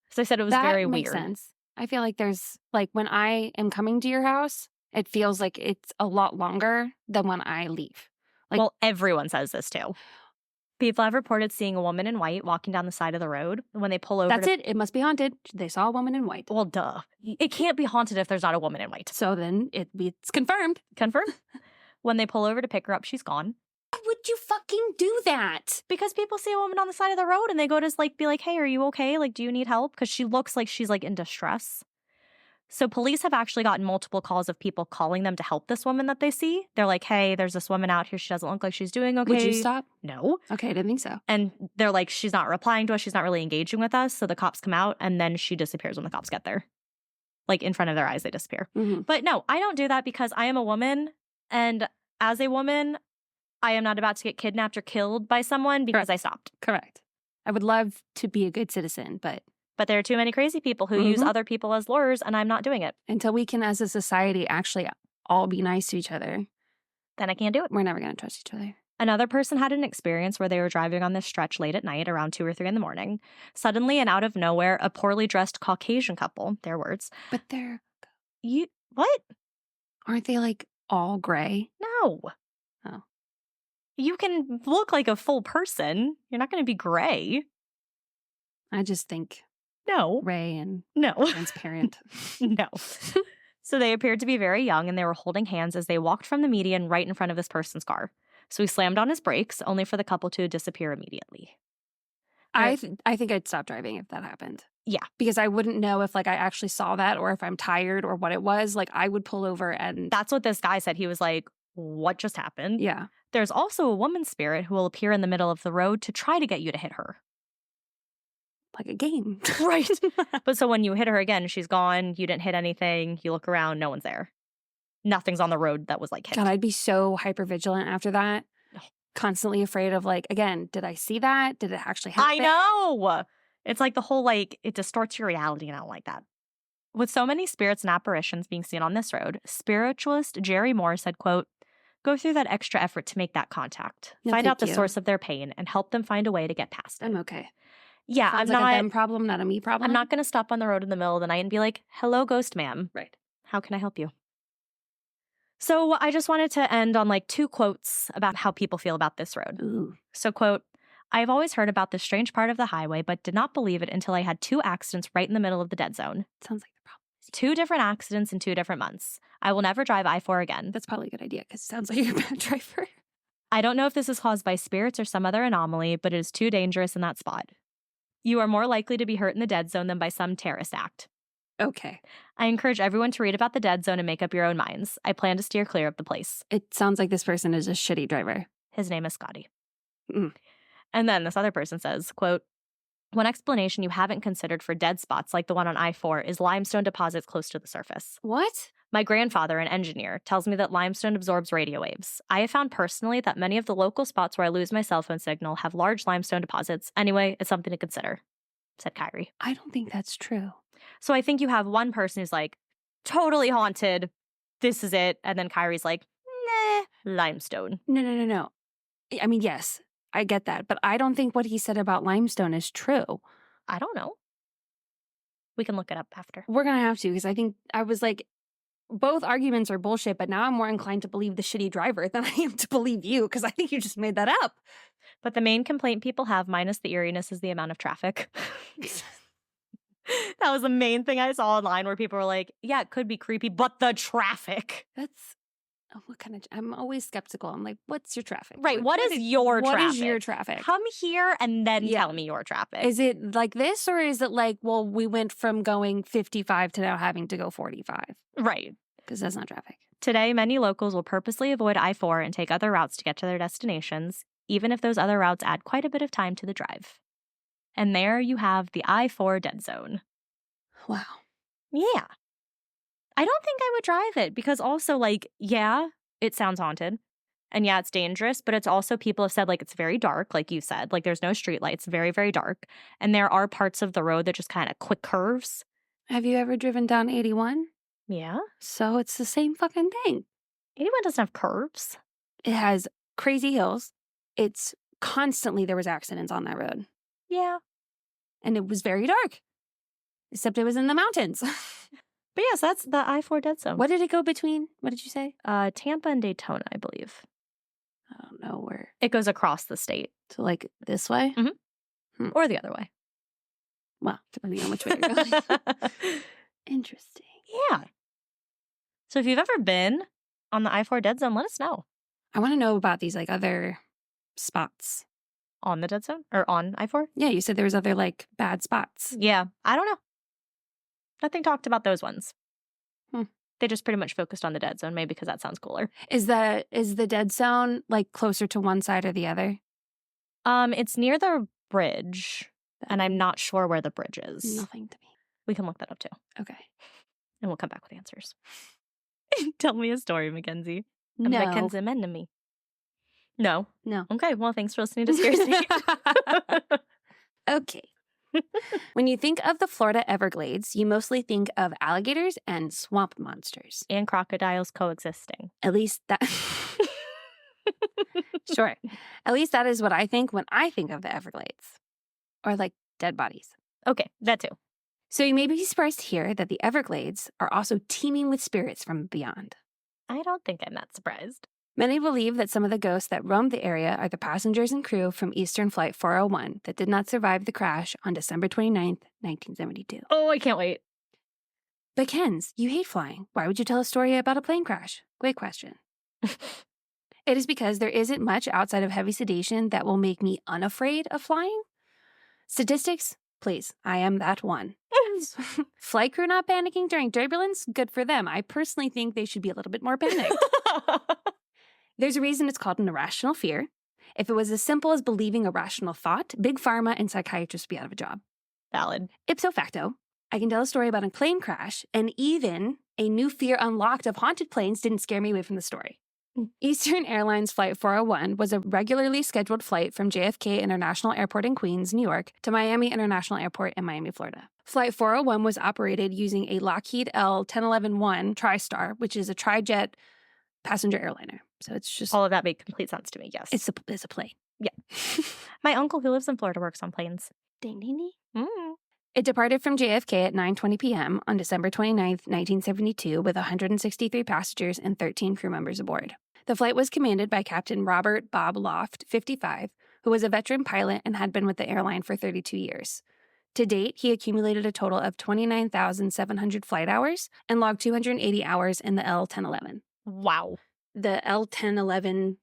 So I said it was very weird. That makes sense. I feel like there's, when I am coming to your house, it feels like it's a lot longer than when I leave. Well, everyone says this too. People have reported seeing a woman in white walking down the side of the road. When they pull over... That's it. It must be haunted. They saw a woman in white. Well, duh. It can't be haunted if there's not a woman in white. So then it's confirmed. Confirmed? When they pull over to pick her up, she's gone. Why would you fucking do that? Because people see a woman on the side of the road and they go to be like, hey, are you okay? Do you need help? Because she looks like she's in distress. So police have actually gotten multiple calls of people calling them to help this woman that they see. They're like, hey, there's this woman out here. She doesn't look like she's doing okay. Would you stop? No. Okay, I didn't think so. And they're like, she's not replying to us. She's not really engaging with us. So the cops come out and then she disappears when the cops get there. Like in front of their eyes, they disappear. Mm-hmm. But no, I don't do that because I am a woman. And as a woman, I am not about to get kidnapped or killed by someone because I stopped. Correct. I would love to be a good citizen, but there are too many crazy people who use other people as lures, and I'm not doing it. Until we can, as a society, actually all be nice to each other, then I can't do it. We're never going to trust each other. Another person had an experience where they were driving on this stretch late at night, around 2 or 3 in the morning. Suddenly and out of nowhere, a poorly dressed Caucasian couple, their words. But they're... What? Aren't they like all gray? No. Oh. You can look like a full person. You're not going to be gray. I just think... No. Gray and transparent. No. So they appeared to be very young, and they were holding hands as they walked from the median right in front of this person's car. So he slammed on his brakes, only for the couple to disappear immediately. I think I'd stop driving if that happened. Yeah. Because I wouldn't know if like I actually saw that or if I'm tired or what it was. Like I would pull over and... That's what this guy said. He was like, what just happened? Yeah. There's also a woman spirit who will appear in the middle of the road to try to get you to hit her. Like a game. Right. But so when you hit her again, she's gone. You didn't hit anything. You look around. No one's there. Nothing's on the road that was like hit. God, I'd be so hypervigilant after that. Constantly afraid of like, again, did I see that? Did it actually happen? I know. It's like the whole like, it distorts your reality, and I don't like that. With so many spirits and apparitions being seen on this road, spiritualist Jerry Moore said, quote, "Go through that extra effort to make that contact. No, find out the you. source of their pain and help them find a way to get past it." I'm okay. Yeah, Sounds I'm like not a them problem, not a me problem. I'm not going to stop on the road in the middle of the night and be like, "Hello, ghost ma'am. Right. How can I help you?" So I just wanted to end on like 2 quotes about how people feel about this road. Ooh. So, quote, "I've always heard about this strange part of the highway, but did not believe it until I had 2 accidents right in the middle of the dead zone. Sounds like the problem. 2 different accidents in 2 different months. I will never drive I-4 again. That's probably a good idea because it sounds like you're a bad driver. I don't know if this is caused by spirits or some other anomaly, but it is too dangerous in that spot. You are more likely to be hurt in the dead zone than by some terrorist act. Okay. I encourage everyone to read about the dead zone and make up your own minds. I plan to steer clear of the place." It sounds like this person is a shitty driver. His name is Scotty. Mm. And then this other person says, quote, "One explanation you haven't considered for dead spots like the one on I-4 is limestone deposits close to the surface. What? My grandfather, an engineer, tells me that limestone absorbs radio waves. I have found personally that many of the local spots where I lose my cell phone signal have large limestone deposits. Anyway, it's something to consider," said Kyrie. I don't think that's true. So I think you have one person who's like, totally haunted. This is it. And then Kyrie's like, nah, limestone. No. I mean, yes, I get that. But I don't think what he said about limestone is true. I don't know. We can look it up after. We're going to have to because I think I was like, both arguments are bullshit, but now I'm more inclined to believe the shitty driver than I am to believe you because I think you just made that up. But the main complaint people have, minus the eeriness, is the amount of traffic. That was the main thing I saw online where people were like, yeah, it could be creepy, but the traffic. That's, what kind of, I'm always skeptical. I'm like, what's your traffic? Right, what is your traffic? What is your traffic? Come here and then tell me your traffic. Is it like this or is it like, well, we went from going 55 to now having to go 45? Right. Because that's not traffic. Today, many locals will purposely avoid I-4 and take other routes to get to their destinations, even if those other routes add quite a bit of time to the drive. And there you have the I-4 dead zone. Wow. Yeah. I don't think I would drive it because also, like, yeah, it sounds haunted. And yeah, it's dangerous, but it's also, people have said, like, it's very dark, like you said. Like, there's no streetlights, very, very dark. And there are parts of the road that just kind of quick curves. Have you ever driven down 81? Yeah. So it's the same fucking thing. 81 doesn't have curves. It has crazy hills. It's constantly, there was accidents on that road. Yeah. And it was very dark. Except it was in the mountains. But yes, that's the I-4 dead zone. What did it go between? What did you say? Tampa and Daytona, I believe. I don't know where. It goes across the state. So like this way? Mm-hmm. Or the other way. Well, depending on which way you're going. Interesting. Yeah. So if you've ever been on the I-4 dead zone, let us know. I want to know about these like other spots. On the dead zone? Or on I-4? Yeah, you said there was other like bad spots. Yeah. I don't know. Nothing talked about those ones. They just pretty much focused on the dead zone, maybe because that sounds cooler. Is the dead zone like closer to one side or the other? It's near the bridge, and I'm not sure where the bridge is. Nothing to me. We can look that up too. Okay. And we'll come back with answers. Tell me a story, Mackenzie. I'm No. Mackenzie Menemy. No? No. Okay, well, thanks for listening to Scary State. Okay. When you think of the Florida Everglades, you mostly think of alligators and swamp monsters. And crocodiles coexisting. At least that... Sure. At least that is what I think when I think of the Everglades. Or like dead bodies. Okay, that too. So you may be surprised to hear that the Everglades are also teeming with spirits from beyond. I don't think I'm that surprised. Many believe that some of the ghosts that roam the area are the passengers and crew from Eastern Flight 401 that did not survive the crash on December 29th, 1972. Oh, I can't wait. But Kenz, you hate flying. Why would you tell a story about a plane crash? Great question. It is because there isn't much outside of heavy sedation that will make me unafraid of flying. Statistics? Please, I am that one. Flight crew not panicking during turbulence? Good for them. I personally think they should be a little bit more panicked. There's a reason it's called an irrational fear. If it was as simple as believing a rational thought, big pharma and psychiatrists would be out of a job. Valid. Ipso facto, I can tell a story about a plane crash, and even a new fear unlocked of haunted planes didn't scare me away from the story. Eastern Airlines Flight 401 was a regularly scheduled flight from JFK International Airport in Queens, New York, to Miami International Airport in Miami, Florida. Flight 401 was operated using a Lockheed L-1011-1 TriStar, which is a tri-jet passenger airliner. So it's just... All of that made complete sense to me, yes. It's a plane. Yeah. My uncle who lives in Florida works on planes. Ding, ding, ding. Mm. It departed from JFK at 9:20 p.m. on December 29th, 1972, with 163 passengers and 13 crew members aboard. The flight was commanded by Captain Robert Bob Loft, 55, who was a veteran pilot and had been with the airline for 32 years. To date, he accumulated a total of 29,700 flight hours and logged 280 hours in the L-1011. Wow. The L-1011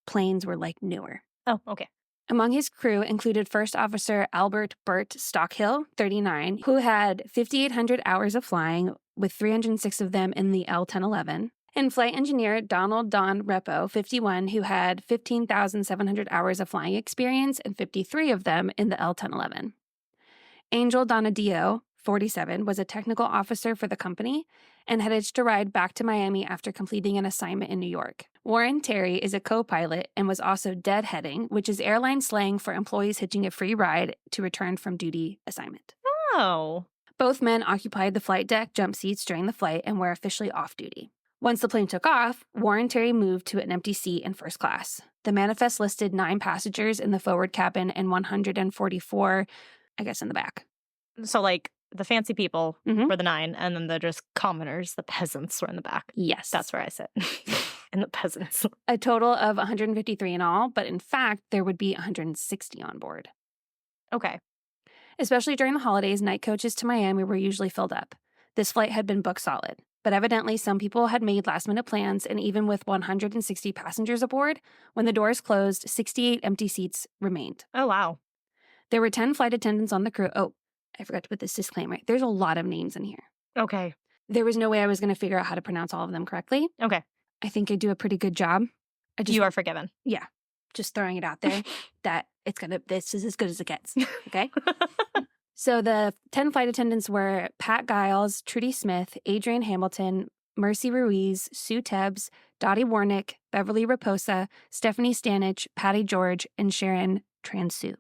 planes were like newer. Oh, okay. Among his crew included First Officer Albert Burt Stockhill, 39, who had 5,800 hours of flying, with 306 of them in the L-1011, and Flight Engineer Donald Don Repo, 51, who had 15,700 hours of flying experience and 53 of them in the L-1011. Angel Donadio, 47, was a technical officer for the company and had hitched a ride back to Miami after completing an assignment in New York. Warren Terry is a co-pilot and was also deadheading, which is airline slang for employees hitching a free ride to return from duty assignment. Oh. Both men occupied the flight deck jump seats during the flight and were officially off duty. Once the plane took off, Warren Terry moved to an empty seat in first class. The manifest listed 9 passengers in the forward cabin and 144, I guess, in the back. So, like, the fancy people Mhm. were the 9, and then the just commoners, the peasants, were in the back. Yes. That's where I sit. And the peasants. A total of 153 in all, but in fact, there would be 160 on board. Okay. Especially during the holidays, night coaches to Miami were usually filled up. This flight had been booked solid, but evidently some people had made last-minute plans, and even with 160 passengers aboard, when the doors closed, 68 empty seats remained. Oh, wow. There were 10 flight attendants on the crew. Oh, I forgot to put this disclaimer. There's a lot of names in here. Okay. There was no way I was going to figure out how to pronounce all of them correctly. Okay. I think I do a pretty good job. You are forgiven. Yeah. Just throwing it out there that this is as good as it gets. Okay. So the 10 flight attendants were Pat Giles, Trudy Smith, Adrian Hamilton, Mercy Ruiz, Sue Tebbs, Dottie Warnick, Beverly Raposa, Stephanie Stanich, Patty George, and Sharon Transu.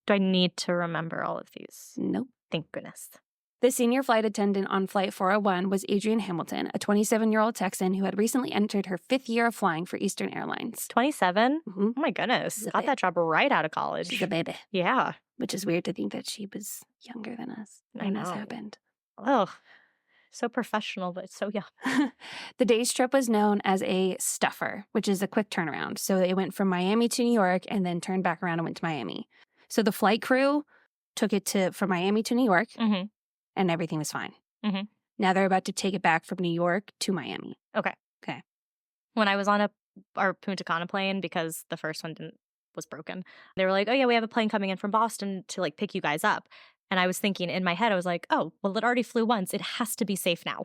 Do I need to remember all of these? Nope. Thank goodness. The senior flight attendant on Flight 401 was Adrian Hamilton, a 27-year-old Texan who had recently entered her 5th year of flying for Eastern Airlines. 27? Mm-hmm. Oh my goodness. She's a Got babe. that job right out of college. She's a baby. Yeah. Which is weird to think that she was younger than us I when this know. happened. Ugh. So professional, but so young. The day's trip was known as a stuffer, which is a quick turnaround. So it went from Miami to New York and then turned back around and went to Miami. So the flight crew took it from Miami to New York, Mm-hmm. and everything was fine. Mm-hmm. Now they're about to take it back from New York to Miami. Okay. Okay. When I was on our Punta Cana plane, because the first one was broken, they were like, oh yeah, we have a plane coming in from Boston to like pick you guys up. And I was thinking in my head, I was like, oh, well, it already flew once. It has to be safe now.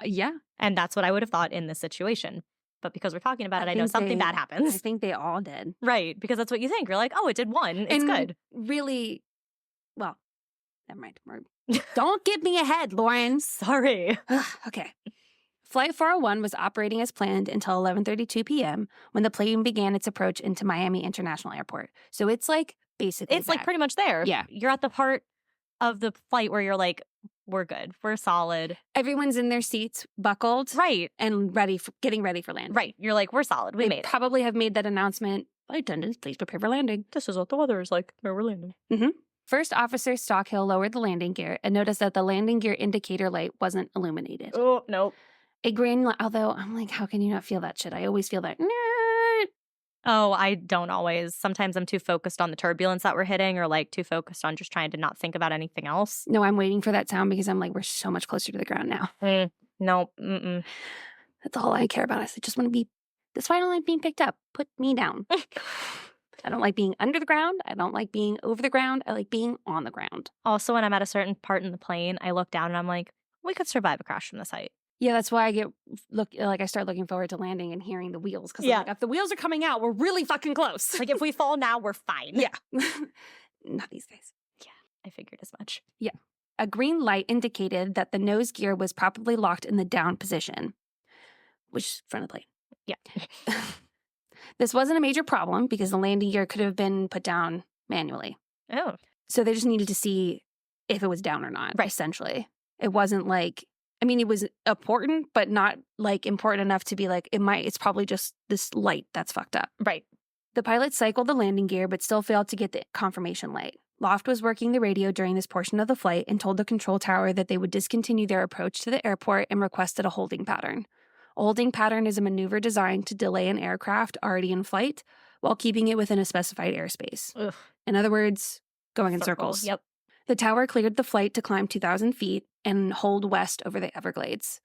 Yeah. And that's what I would have thought in this situation. But because we're talking about it, I know something bad I happens. think they all did. Right. Because that's what you think. You're like, oh, it did one. It's And good. Really, well, Never mind. Don't get me ahead, Lauren. Sorry. Okay. Flight 401 was operating as planned until 11:32 p.m. when the plane began its approach into Miami International Airport. So it's like basically It's like pretty much there. Yeah. You're at the part of the flight where you're like, we're good. We're solid. Everyone's in their seats, buckled. Right. And getting ready for landing. Right. You're like, we're solid. We They made it. probably have made that announcement. Flight attendants, please prepare for landing. This is what the weather is like where we're landing. First Officer Stockhill lowered the landing gear and noticed that the landing gear indicator light wasn't illuminated. Oh, nope. A green light, although I'm like, how can you not feel that shit? I always feel that. Oh, I don't always. Sometimes I'm too focused on the turbulence that we're hitting or like too focused on just trying to not think about anything else. No, I'm waiting for that sound because I'm like, we're so much closer to the ground now. Nope. Mm-mm. That's all I care about. I just want to be, that's why I don't like being picked up. Put me down. I don't like being under the ground. I don't like being over the ground. I like being on the ground. Also, when I'm at a certain part in the plane, I look down and I'm like, we could survive a crash from this height. Yeah, that's why I start looking forward to landing and hearing the wheels. Because Yeah. like, if the wheels are coming out, we're really fucking close. Like if we fall now, we're fine. Yeah. Not these guys. Yeah, I figured as much. Yeah. A green light indicated that the nose gear was properly locked in the down position, which is front of the plane. Yeah. This wasn't a major problem because the landing gear could have been put down manually. Oh. So they just needed to see if it was down or not, Right. essentially. It wasn't like, I mean, it was important, but not like important enough to be like, it's probably just this light that's fucked up. Right. The pilot cycled the landing gear, but still failed to get the confirmation light. Loft was working the radio during this portion of the flight and told the control tower that they would discontinue their approach to the airport and requested a holding pattern. A holding pattern is a maneuver designed to delay an aircraft already in flight while keeping it within a specified airspace. Ugh. In other words, going in circles. Yep. The tower cleared the flight to climb 2,000 feet and hold west over the Everglades.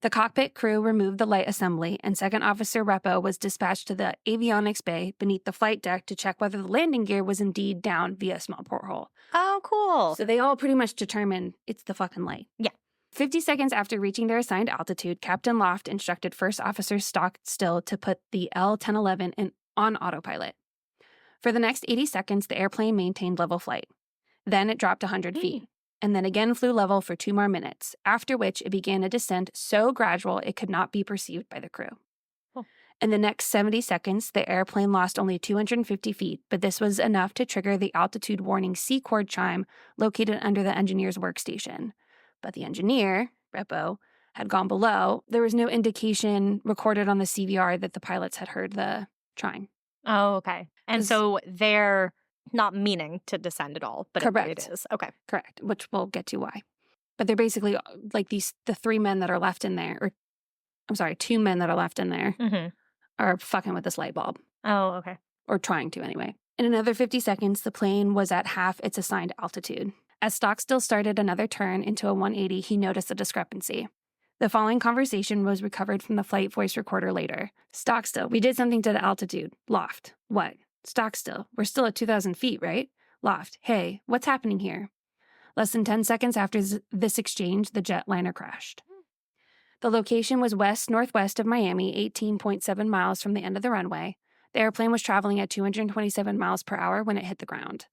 The cockpit crew removed the light assembly, and Second Officer Repo was dispatched to the avionics bay beneath the flight deck to check whether the landing gear was indeed down via a small porthole. Oh, cool. So they all pretty much determined it's the fucking light. Yeah. 50 seconds after reaching their assigned altitude, Captain Loft instructed First Officer Stockstill to put the L-1011 on autopilot. For the next 80 seconds, the airplane maintained level flight. Then it dropped 100 feet, and then again flew level for 2 more minutes, after which it began a descent so gradual it could not be perceived by the crew. Oh. In the next 70 seconds, the airplane lost only 250 feet, but this was enough to trigger the altitude warning C-chord chime located under the engineer's workstation. But the engineer, Repo, had gone below. There was no indication recorded on the CVR that the pilots had heard the chime. Oh, okay. And so they're not meaning to descend at all, but Correct. it is. Okay. Correct, which we'll get to why. But they're basically like the 3 men that are left in there, or I'm sorry, 2 men that are left in there are fucking with this light bulb. Oh, okay. Or trying to anyway. In another 50 seconds, the plane was at half its assigned altitude. As Stockstill started another turn into a 180, he noticed a discrepancy. The following conversation was recovered from the flight voice recorder later. Stockstill, we did something to the altitude. Loft, what? Stockstill, we're still at 2,000 feet, right? Loft, hey, what's happening here? Less than 10 seconds after this exchange, the jetliner crashed. The location was west-northwest of Miami, 18.7 miles from the end of the runway. The airplane was traveling at 227 miles per hour when it hit the ground.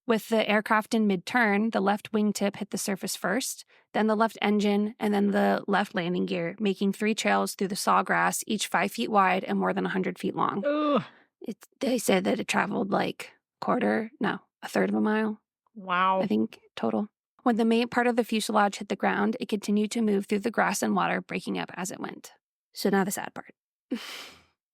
With the aircraft in mid-turn, the left wingtip hit the surface first, then the left engine, and then the left landing gear, making 3 trails through the sawgrass, each 5 feet wide and more than 100 feet long. Ugh. They said that it traveled like a third of a mile, Wow. I think, total. When the main part of the fuselage hit the ground, it continued to move through the grass and water, breaking up as it went. So now the sad part.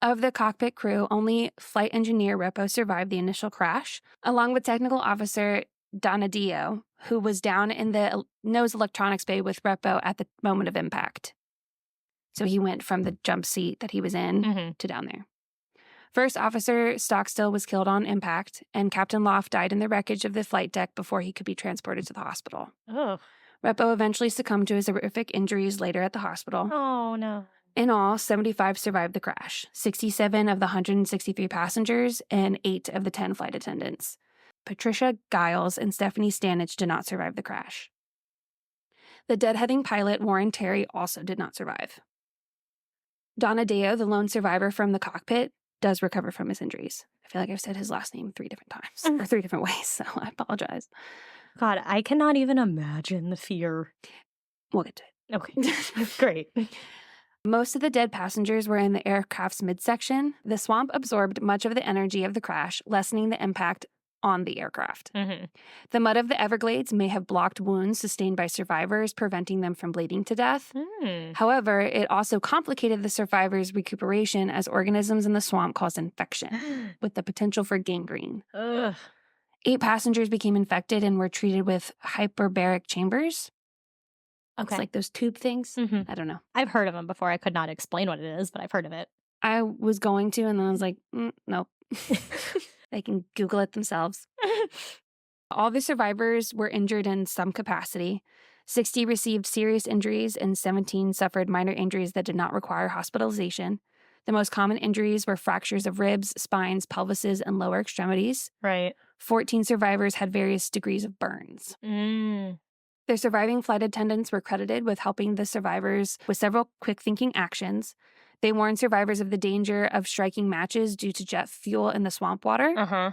Of the cockpit crew, only flight engineer Repo survived the initial crash, along with technical officer Donadillo, who was down in the nose electronics bay with Repo at the moment of impact. So he went from the jump seat that he was in to down there. First Officer Stockstill was killed on impact, and Captain Loft died in the wreckage of the flight deck before he could be transported to the hospital. Oh. Repo eventually succumbed to his horrific injuries later at the hospital. Oh, no. In all, 75 survived the crash, 67 of the 163 passengers and 8 of the 10 flight attendants. Patricia Giles and Stephanie Stanage did not survive the crash. The deadheading pilot, Warren Terry, also did not survive. Donadillo, the lone survivor from the cockpit, does recover from his injuries. I feel like I've said his last name 3 different times, or 3 different ways, so I apologize. God, I cannot even imagine the fear. We'll get to it. Okay, great. Most of the dead passengers were in the aircraft's midsection. The swamp absorbed much of the energy of the crash, lessening the impact on the aircraft. Mm-hmm. The mud of the Everglades may have blocked wounds sustained by survivors, preventing them from bleeding to death. However, it also complicated the survivors' recuperation as organisms in the swamp caused infection, with the potential for gangrene. Ugh. 8 passengers became infected and were treated with hyperbaric chambers. Okay. It's like those tube things. Mhm. I don't know. I've heard of them before. I could not explain what it is, but I've heard of it. I was going to, and then I was like, no. They can Google it themselves. All the survivors were injured in some capacity. 60 received serious injuries, and 17 suffered minor injuries that did not require hospitalization. The most common injuries were fractures of ribs, spines, pelvises, and lower extremities. Right. 14 survivors had various degrees of burns. Their surviving flight attendants were credited with helping the survivors with several quick-thinking actions. They warned survivors of the danger of striking matches due to jet fuel in the swamp water. Uh-huh.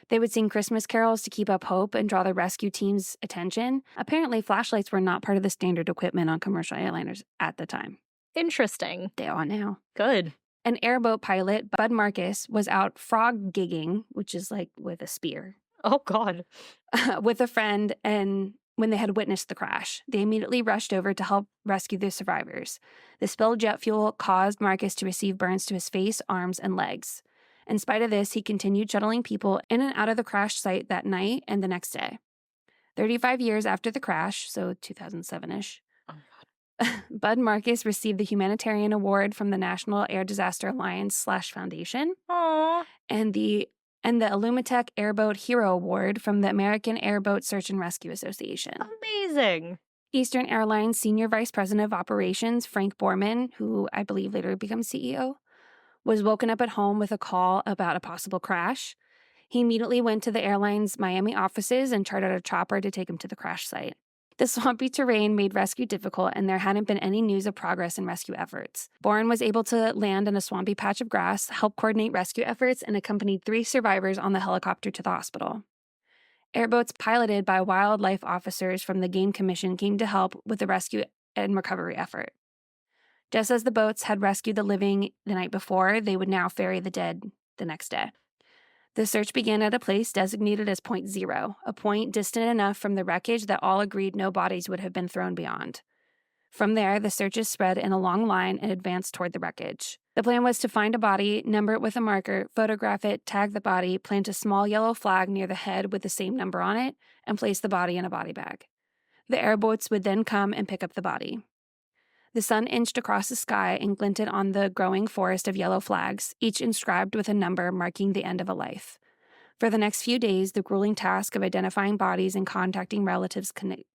They would sing Christmas carols to keep up hope and draw the rescue team's attention. Apparently, flashlights were not part of the standard equipment on commercial airliners at the time. Interesting. They are now. Good. An airboat pilot, Bud Marcus, was out frog gigging, which is like with a spear, Oh, God. with a friend, and when they had witnessed the crash, they immediately rushed over to help rescue the survivors. The spilled jet fuel caused Marcus to receive burns to his face, arms, and legs. In spite of this, he continued shuttling people in and out of the crash site that night and the next day. 35 years after the crash, so 2007-ish, Oh, God. Bud Marcus received the Humanitarian Award from the National Air Disaster Alliance / Foundation Aw. and the Illumitech Airboat Hero Award from the American Airboat Search and Rescue Association. Amazing. Eastern Airlines Senior Vice President of Operations, Frank Borman, who I believe later becomes CEO, was woken up at home with a call about a possible crash. He immediately went to the airline's Miami offices and chartered a chopper to take him to the crash site. The swampy terrain made rescue difficult, and there hadn't been any news of progress in rescue efforts. Bourne was able to land in a swampy patch of grass, help coordinate rescue efforts, and accompanied 3 survivors on the helicopter to the hospital. Airboats piloted by wildlife officers from the Game Commission came to help with the rescue and recovery effort. Just as the boats had rescued the living the night before, they would now ferry the dead the next day. The search began at a place designated as Point Zero, a point distant enough from the wreckage that all agreed no bodies would have been thrown beyond. From there, the searches spread in a long line and advanced toward the wreckage. The plan was to find a body, number it with a marker, photograph it, tag the body, plant a small yellow flag near the head with the same number on it, and place the body in a body bag. The airboats would then come and pick up the body. The sun inched across the sky and glinted on the growing forest of yellow flags, each inscribed with a number marking the end of a life. For the next few days, the grueling task of identifying bodies and contacting relatives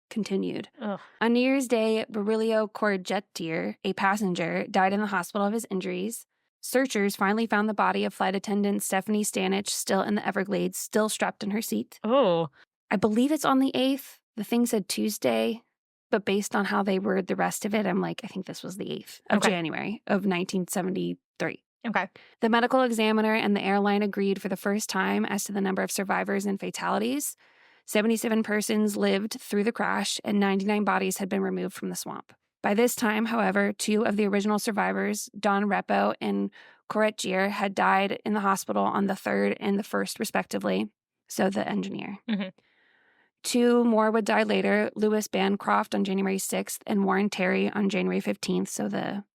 continued. Ugh. On New Year's Day, Barilio Corgettier, a passenger, died in the hospital of his injuries. Searchers finally found the body of flight attendant Stephanie Stanich still in the Everglades, still strapped in her seat. Oh. I believe it's on the 8th. The thing said Tuesday, but based on how they word the rest of it, I'm like, I think this was the 8th of January of 1973. Okay. The medical examiner and the airline agreed for the first time as to the number of survivors and fatalities. 77 persons lived through the crash, and 99 bodies had been removed from the swamp. By this time, however, 2 of the original survivors, Don Repo and Corretgier, had died in the hospital on the 3rd and the 1st, respectively, so the engineer. Mm-hmm. 2 more would die later, Louis Bancroft on January 6th and Warren Terry on January 15th, so the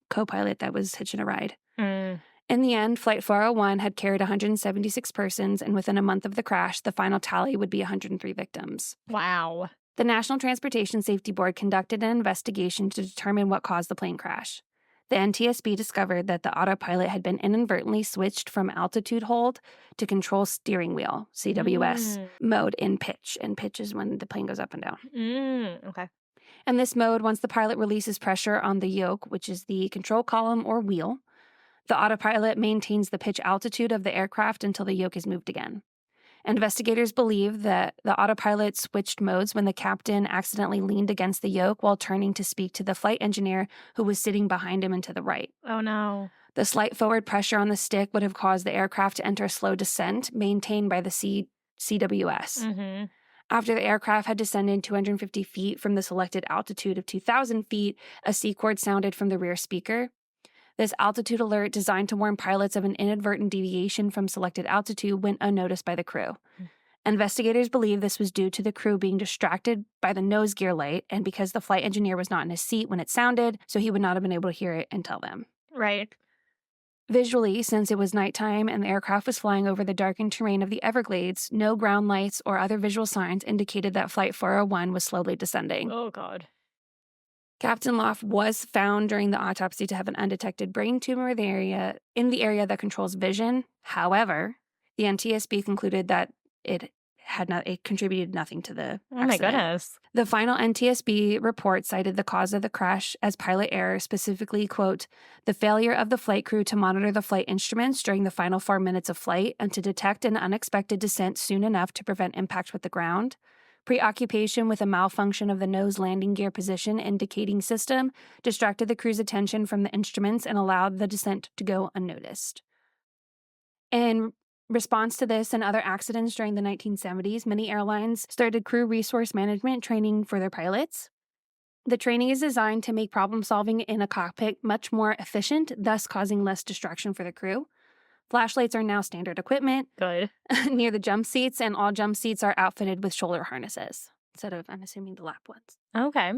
co-pilot that was hitching a ride. In the end, Flight 401 had carried 176 persons, and within a month of the crash, the final tally would be 103 victims. Wow. The National Transportation Safety Board conducted an investigation to determine what caused the plane crash. The NTSB discovered that the autopilot had been inadvertently switched from altitude hold to control steering wheel, CWS, mode in pitch. And pitch is when the plane goes up and down. Okay. And this mode, once the pilot releases pressure on the yoke, which is the control column or wheel, the autopilot maintains the pitch altitude of the aircraft until the yoke is moved again. Investigators believe that the autopilot switched modes when the captain accidentally leaned against the yoke while turning to speak to the flight engineer who was sitting behind him and to the right. Oh, no. The slight forward pressure on the stick would have caused the aircraft to enter a slow descent maintained by the CWS. Mm-hmm. After the aircraft had descended 250 feet from the selected altitude of 2,000 feet, a C-chord sounded from the rear speaker. This altitude alert, designed to warn pilots of an inadvertent deviation from selected altitude, went unnoticed by the crew. Investigators believe this was due to the crew being distracted by the nose gear light and because the flight engineer was not in his seat when it sounded, so he would not have been able to hear it and tell them. Right. Visually, since it was nighttime and the aircraft was flying over the darkened terrain of the Everglades, no ground lights or other visual signs indicated that Flight 401 was slowly descending. Oh, God. Captain Loft was found during the autopsy to have an undetected brain tumor in the area that controls vision. However, the NTSB concluded that it contributed nothing to the accident. Oh, my goodness. The final NTSB report cited the cause of the crash as pilot error, specifically, quote, the failure of the flight crew to monitor the flight instruments during the final 4 minutes of flight and to detect an unexpected descent soon enough to prevent impact with the ground. Preoccupation with a malfunction of the nose landing gear position indicating system distracted the crew's attention from the instruments and allowed the descent to go unnoticed. In response to this and other accidents during the 1970s, many airlines started crew resource management training for their pilots. The training is designed to make problem solving in a cockpit much more efficient, thus causing less distraction for the crew. Flashlights are now standard equipment Good. near the jump seats, and all jump seats are outfitted with shoulder harnesses instead of, I'm assuming, the lap ones. Okay.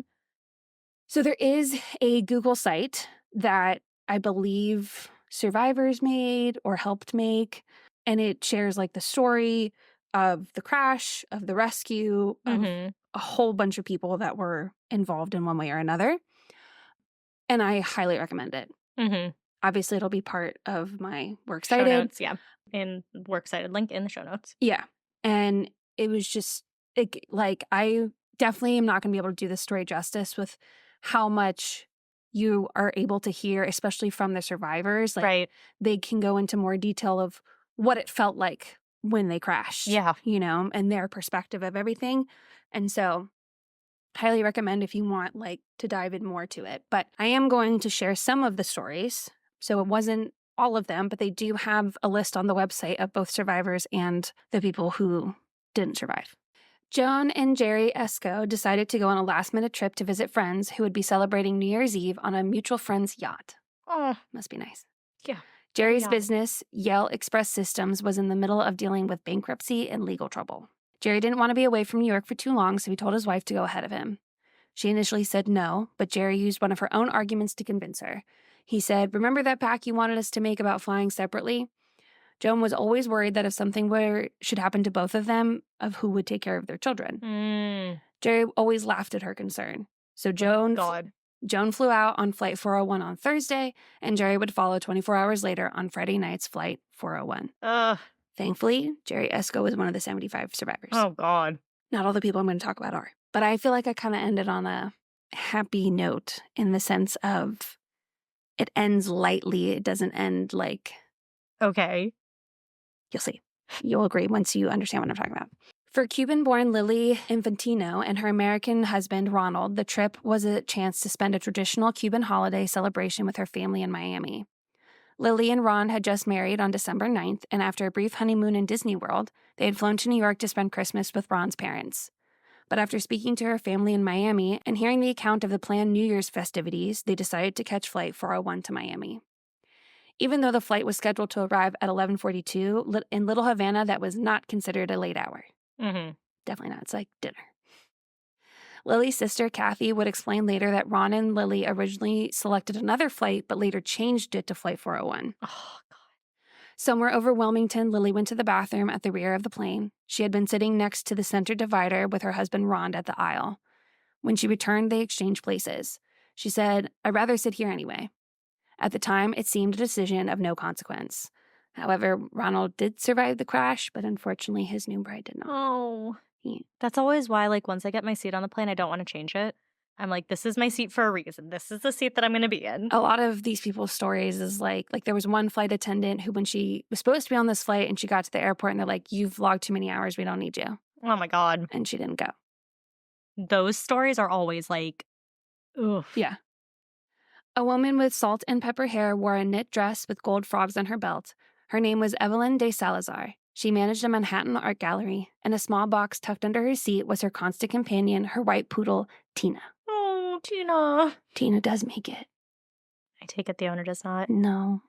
So there is a Google site that I believe survivors made or helped make, and it shares like the story of the crash, of the rescue, of a whole bunch of people that were involved in one way or another. And I highly recommend it. Mm-hmm. Obviously, it'll be part of my Works Show Cited. notes, yeah. In Works Cited link in the show notes. Yeah. And it was just like I definitely am not going to be able to do this story justice with how much you are able to hear, especially from the survivors. Like, Right. they can go into more detail of what it felt like when they crashed. Yeah. You know, and their perspective of everything. And so highly recommend if you want like to dive in more to it. But I am going to share some of the stories. So it wasn't all of them, but they do have a list on the website of both survivors and the people who didn't survive. Joan and Jerry Esco decided to go on a last-minute trip to visit friends who would be celebrating New Year's Eve on a mutual friend's yacht. Oh. Must be nice. Yeah. Jerry's Yeah. business, Yale Express Systems, was in the middle of dealing with bankruptcy and legal trouble. Jerry didn't want to be away from New York for too long, so he told his wife to go ahead of him. She initially said no, but Jerry used one of her own arguments to convince her. He said, "Remember that pact you wanted us to make about flying separately?" Joan was always worried that if something should happen to both of them, of who would take care of their children. Jerry always laughed at her concern. So Joan flew out on Flight 401 on Thursday, and Jerry would follow 24 hours later on Friday night's Flight 401. Thankfully, Jerry Esco was one of the 75 survivors. Oh, God. Not all the people I'm going to talk about are. But I feel like I kind of ended on a happy note in the sense of it ends lightly. It doesn't end like... Okay. You'll see. You'll agree once you understand what I'm talking about. For Cuban-born Lily Infantino and her American husband, Ronald, the trip was a chance to spend a traditional Cuban holiday celebration with her family in Miami. Lily and Ron had just married on December 9th, and after a brief honeymoon in Disney World, they had flown to New York to spend Christmas with Ron's parents. But after speaking to her family in Miami and hearing the account of the planned New Year's festivities, they decided to catch Flight 401 to Miami. Even though the flight was scheduled to arrive at 11:42, in Little Havana, that was not considered a late hour. Definitely not. It's like dinner. Lily's sister, Kathy, would explain later that Ron and Lily originally selected another flight, but later changed it to Flight 401. Oh, God. Somewhere over Wilmington, Lily went to the bathroom at the rear of the plane. She had been sitting next to the center divider with her husband, Ron, at the aisle. When she returned, they exchanged places. She said, "I'd rather sit here anyway." At the time, it seemed a decision of no consequence. However, Ronald did survive the crash, but unfortunately, his new bride did not. Oh. That's always why, like, once I get my seat on the plane, I don't want to change it. I'm like, this is my seat for a reason. This is the seat that I'm going to be in. A lot of these people's stories is like there was one flight attendant who, when she was supposed to be on this flight and she got to the airport and they're like, "You've logged too many hours. We don't need you." Oh, my God. And she didn't go. Those stories are always like, ugh. Yeah. A woman with salt and pepper hair wore a knit dress with gold frogs on her belt. Her name was Evelyn de Salazar. She managed a Manhattan art gallery, and a small box tucked under her seat was her constant companion, her white poodle, Tina. Oh, Tina. Tina does make it. I take it the owner does not. No.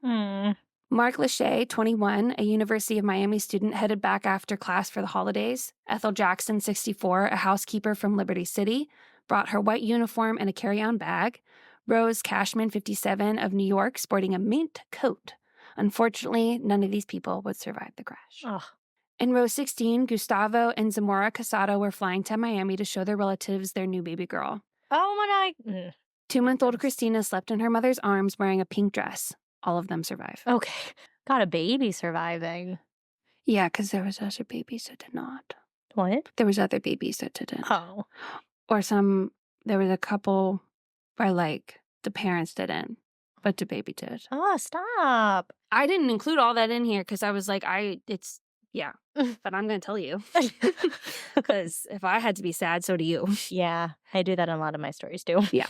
Mark Lachey, 21, a University of Miami student, headed back after class for the holidays. Ethel Jackson, 64, a housekeeper from Liberty City, brought her white uniform and a carry-on bag. Rose Cashman, 57, of New York, sporting a mint coat. Unfortunately, none of these people would survive the crash. Ugh. In row 16, Gustavo and Zamora Casado were flying to Miami to show their relatives their new baby girl. Oh, my God. 2-month-old Christina slept in her mother's arms wearing a pink dress. All of them survive. Okay. Got a baby surviving. Yeah, because there was other babies that did not. What? There was other babies that didn't. Oh. Or there was a couple where, like, the parents didn't, but the baby did. Oh, stop. I didn't include all that in here because I was like, but I'm going to tell you. Because if I had to be sad, so do you. Yeah, I do that in a lot of my stories, too. Yeah.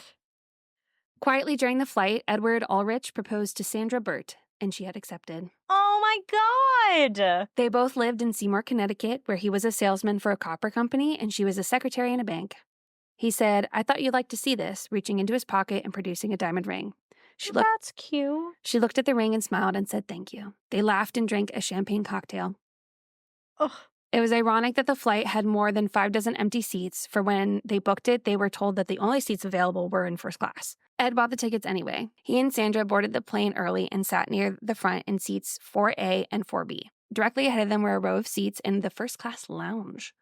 Quietly during the flight, Edward Ulrich proposed to Sandra Burt, and she had accepted. Oh, my God. They both lived in Seymour, Connecticut, where he was a salesman for a copper company, and she was a secretary in a bank. He said, "I thought you'd like to see this," reaching into his pocket and producing a diamond ring. That's cute. She looked at the ring and smiled and said thank you. They laughed and drank a champagne cocktail. Ugh. It was ironic that the flight had more than 6 empty seats, for when they booked it, they were told that the only seats available were in first class. Ed bought the tickets anyway. He and Sandra boarded the plane early and sat near the front in seats 4A and 4B. Directly ahead of them were a row of seats in the first class lounge,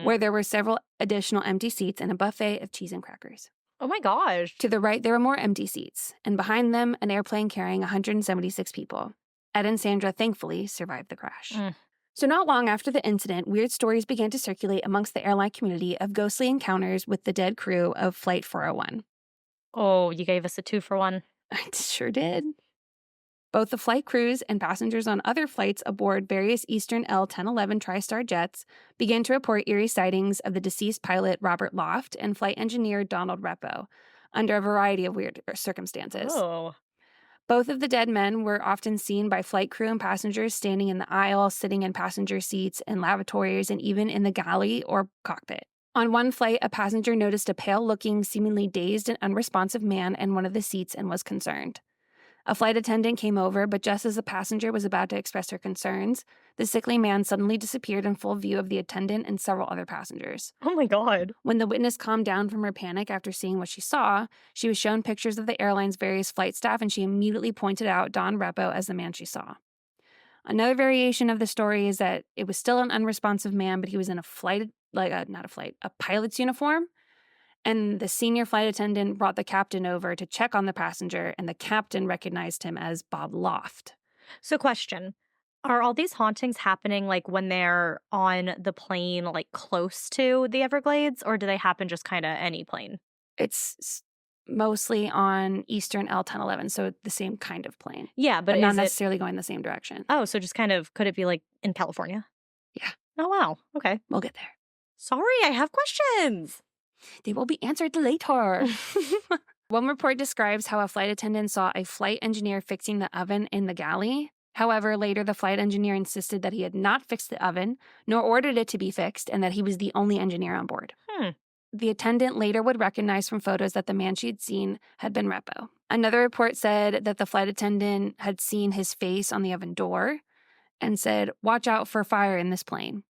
where there were several additional empty seats and a buffet of cheese and crackers. Oh, my gosh. To the right, there were more empty seats, and behind them, an airplane carrying 176 people. Ed and Sandra, thankfully, survived the crash. So not long after the incident, weird stories began to circulate amongst the airline community of ghostly encounters with the dead crew of Flight 401. Oh, you gave us a 2-for-1. I sure did. Both the flight crews and passengers on other flights aboard various Eastern L-1011 TriStar jets began to report eerie sightings of the deceased pilot Robert Loft and flight engineer Donald Repo under a variety of weird circumstances. Oh. Both of the dead men were often seen by flight crew and passengers standing in the aisle, sitting in passenger seats and lavatories, and even in the galley or cockpit. On one flight, a passenger noticed a pale-looking, seemingly dazed and unresponsive man in one of the seats and was concerned. A flight attendant came over, but just as the passenger was about to express her concerns, the sickly man suddenly disappeared in full view of the attendant and several other passengers. Oh, my God. When the witness calmed down from her panic after seeing what she saw, she was shown pictures of the airline's various flight staff, and she immediately pointed out Don Repo as the man she saw. Another variation of the story is that it was still an unresponsive man, but he was in a pilot's uniform. And the senior flight attendant brought the captain over to check on the passenger, and the captain recognized him as Bob Loft. So, question. Are all these hauntings happening, like, when they're on the plane, like, close to the Everglades, or do they happen just kind of any plane? It's mostly on Eastern L-1011, so the same kind of plane. Yeah, but not necessarily going the same direction. Oh, so just kind of, could it be, like, in California? Yeah. Oh, wow. Okay. We'll get there. Sorry, I have questions. They will be answered later. One report describes how a flight attendant saw a flight engineer fixing the oven in the galley. However, later the flight engineer insisted that he had not fixed the oven, nor ordered it to be fixed, and that he was the only engineer on board. The attendant later would recognize from photos that the man she had seen had been Repo. Another report said that the flight attendant had seen his face on the oven door and said, "Watch out for fire in this plane."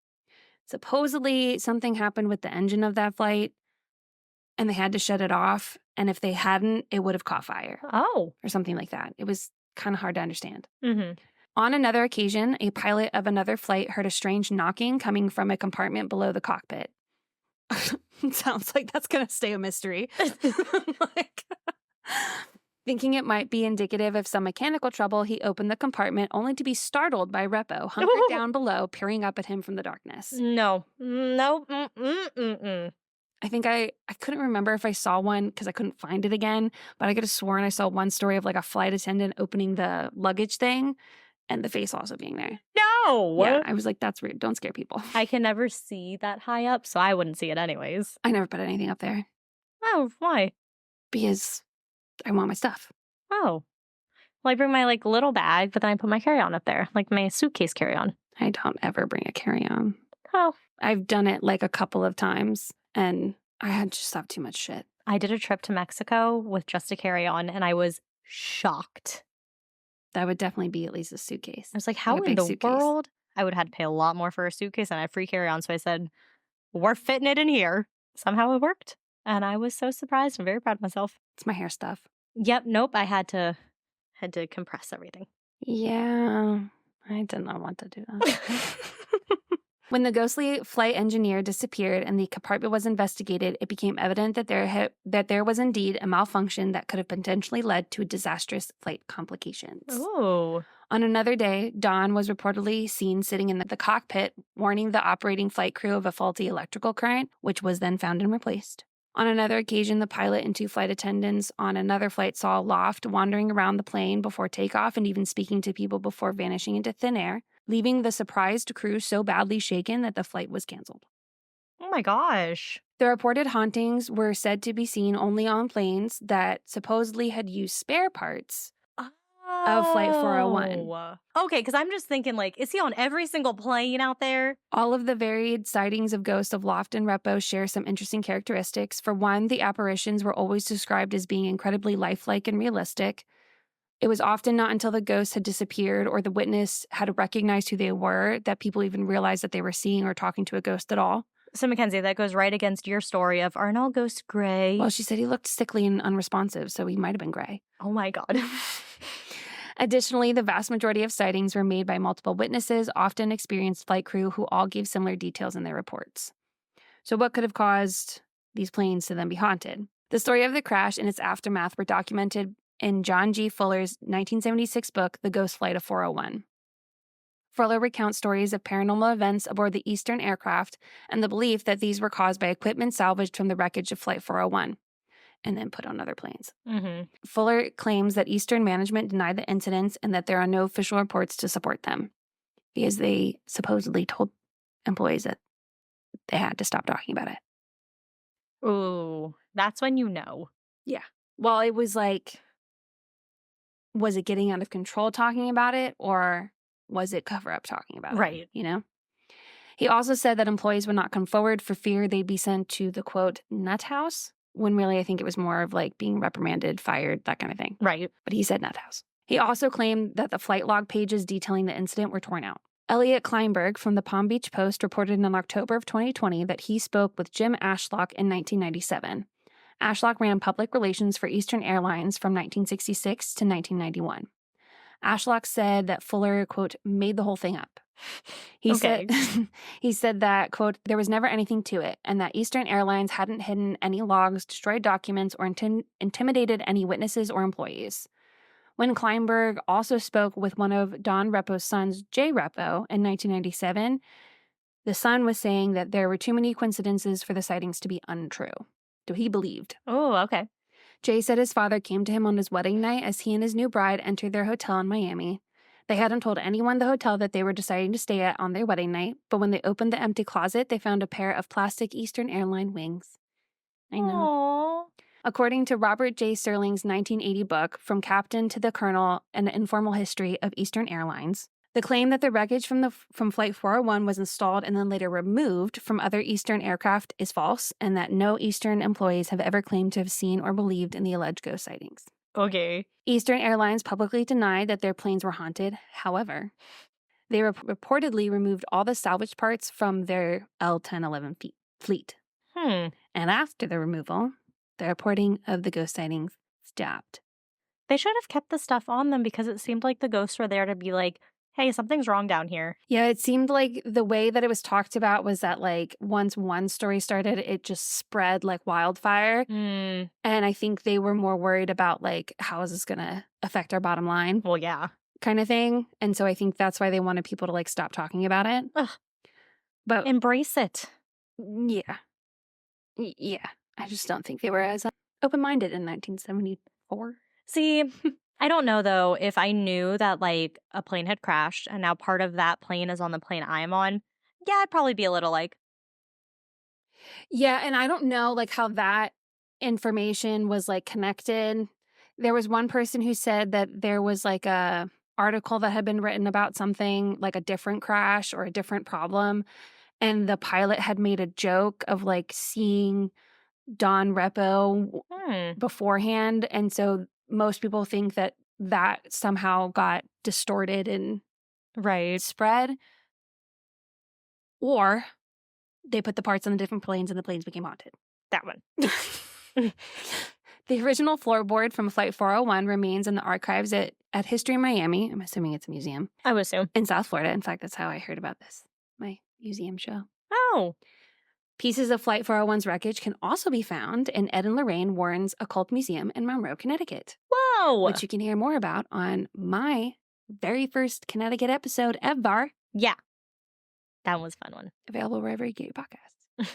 Supposedly, something happened with the engine of that flight, and they had to shut it off, and if they hadn't, it would have caught fire. Oh. Or something like that. It was kind of hard to understand. On another occasion, a pilot of another flight heard a strange knocking coming from a compartment below the cockpit. Sounds like that's going to stay a mystery. Thinking it might be indicative of some mechanical trouble, he opened the compartment only to be startled by Repo, hunkered down below, peering up at him from the darkness. No. I think I couldn't remember if I saw one because I couldn't find it again, but I could have sworn I saw one story of like a flight attendant opening the luggage thing and the face also being there. No! Yeah, I was like, that's weird. Don't scare people. I can never see that high up, so I wouldn't see it anyways. I never put anything up there. Oh, why? Because I want my stuff. Oh. Well, I bring my like little bag, but then I put my carry-on up there, like my suitcase carry-on. I don't ever bring a carry-on. Oh. I've done it like a couple of times, and I had just have too much shit. I did a trip to Mexico with just a carry-on, and I was shocked. That would definitely be at least a suitcase. I was like, how a in big the suitcase. world? I would have had to pay a lot more for a suitcase, and I have free carry-on, so I said, we're fitting it in here. Somehow it worked, and I was so surprised and very proud of myself. It's my hair stuff. Yep, nope, I had to compress everything. Yeah, I did not want to do that. When the ghostly flight engineer disappeared and the compartment was investigated, it became evident that there was indeed a malfunction that could have potentially led to disastrous flight complications. Oh. On another day, Don was reportedly seen sitting in the cockpit, warning the operating flight crew of a faulty electrical current, which was then found and replaced. On another occasion, the pilot and 2 flight attendants on another flight saw Loft wandering around the plane before takeoff and even speaking to people before vanishing into thin air, leaving the surprised crew so badly shaken that the flight was canceled. Oh my gosh. The reported hauntings were said to be seen only on planes that supposedly had used spare parts of Flight 401. Okay, because I'm just thinking, like, is he on every single plane out there? All of the varied sightings of ghosts of Loft and Repo share some interesting characteristics. For one, the apparitions were always described as being incredibly lifelike and realistic. It was often not until the ghost had disappeared or the witness had recognized who they were that people even realized that they were seeing or talking to a ghost at all. So, Mackenzie, that goes right against your story of, aren't all ghosts gray? Well, she said he looked sickly and unresponsive, so he might have been gray. Oh my God. Additionally, the vast majority of sightings were made by multiple witnesses, often experienced flight crew, who all gave similar details in their reports. So what could have caused these planes to then be haunted? The story of the crash and its aftermath were documented in John G. Fuller's 1976 book, The Ghost Flight of 401. Fuller recounts stories of paranormal events aboard the Eastern aircraft and the belief that these were caused by equipment salvaged from the wreckage of Flight 401 and then put on other planes. Mm-hmm. Fuller claims that Eastern management denied the incidents and that there are no official reports to support them because they supposedly told employees that they had to stop talking about it. Ooh, that's when you know. Yeah. Well, it was like, was it getting out of control talking about it, or was it cover up talking about it? Right. You know? He also said that employees would not come forward for fear they'd be sent to the, quote, nut house, when really I think it was more of like being reprimanded, fired, that kind of thing. Right. But he said nut house. He also claimed that the flight log pages detailing the incident were torn out. Elliot Kleinberg from the Palm Beach Post reported in October of 2020 that he spoke with Jim Ashlock in 1997. Ashlock ran public relations for Eastern Airlines from 1966 to 1991. Ashlock said that Fuller, quote, made the whole thing up. He said that, quote, there was never anything to it, and that Eastern Airlines hadn't hidden any logs, destroyed documents, or intimidated any witnesses or employees. When Kleinberg also spoke with one of Don Repo's sons, Jay Repo, in 1997, the son was saying that there were too many coincidences for the sightings to be untrue. So he believed. Oh, okay. Jay said his father came to him on his wedding night as he and his new bride entered their hotel in Miami. They hadn't told anyone at the hotel that they were deciding to stay at on their wedding night, but when they opened the empty closet, they found a pair of plastic Eastern Airline wings. I know. Aww. According to Robert J. Sterling's 1980 book, From Captain to the Colonel, An Informal History of Eastern Airlines, the claim that the wreckage from Flight 401 was installed and then later removed from other Eastern aircraft is false, and that no Eastern employees have ever claimed to have seen or believed in the alleged ghost sightings. Okay. Eastern Airlines publicly denied that their planes were haunted. However, they reportedly removed all the salvage parts from their L-1011 fleet. And after the removal, the reporting of the ghost sightings stopped. They should have kept the stuff on them because it seemed like the ghosts were there to be like, hey, something's wrong down here. Yeah, it seemed like the way that it was talked about was that, like, once one story started, it just spread like wildfire. And I think they were more worried about, like, how is this going to affect our bottom line? Well, yeah. Kind of thing. And so I think that's why they wanted people to, like, stop talking about it. Ugh. But embrace it. Yeah. Yeah. I just don't think they were as open-minded in 1974. See, I don't know, though, if I knew that, like, a plane had crashed and now part of that plane is on the plane I'm on, yeah, I'd probably be a little like... Yeah, and I don't know, like, how that information was, like, connected. There was one person who said that there was, like, a article that had been written about something like a different crash or a different problem. And the pilot had made a joke of like seeing Don Repo beforehand. And so most people think that that somehow got distorted and spread. Or they put the parts on the different planes and the planes became haunted. That one. The original floorboard from Flight 401 remains in the archives at History Miami. I'm assuming it's a museum. I would assume. In South Florida. In fact, that's how I heard about this. My museum show. Oh. Pieces of Flight 401's wreckage can also be found in Ed and Lorraine Warren's Occult Museum in Monroe, Connecticut. Whoa! Which you can hear more about on my very first Connecticut episode ever. Yeah. That was a fun one. Available wherever you get your podcasts.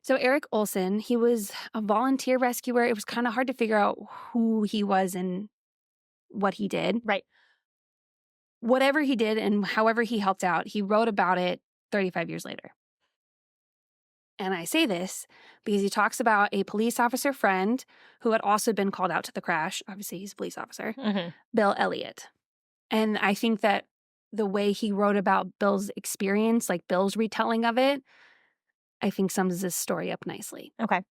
So Eric Olson, he was a volunteer rescuer. It was kind of hard to figure out who he was and what he did. Right. Whatever he did and however he helped out, he wrote about it 35 years later. And I say this because he talks about a police officer friend who had also been called out to the crash. Obviously, he's a police officer. Bill Elliott. And I think that the way he wrote about Bill's experience, like Bill's retelling of it, I think sums this story up nicely. Okay.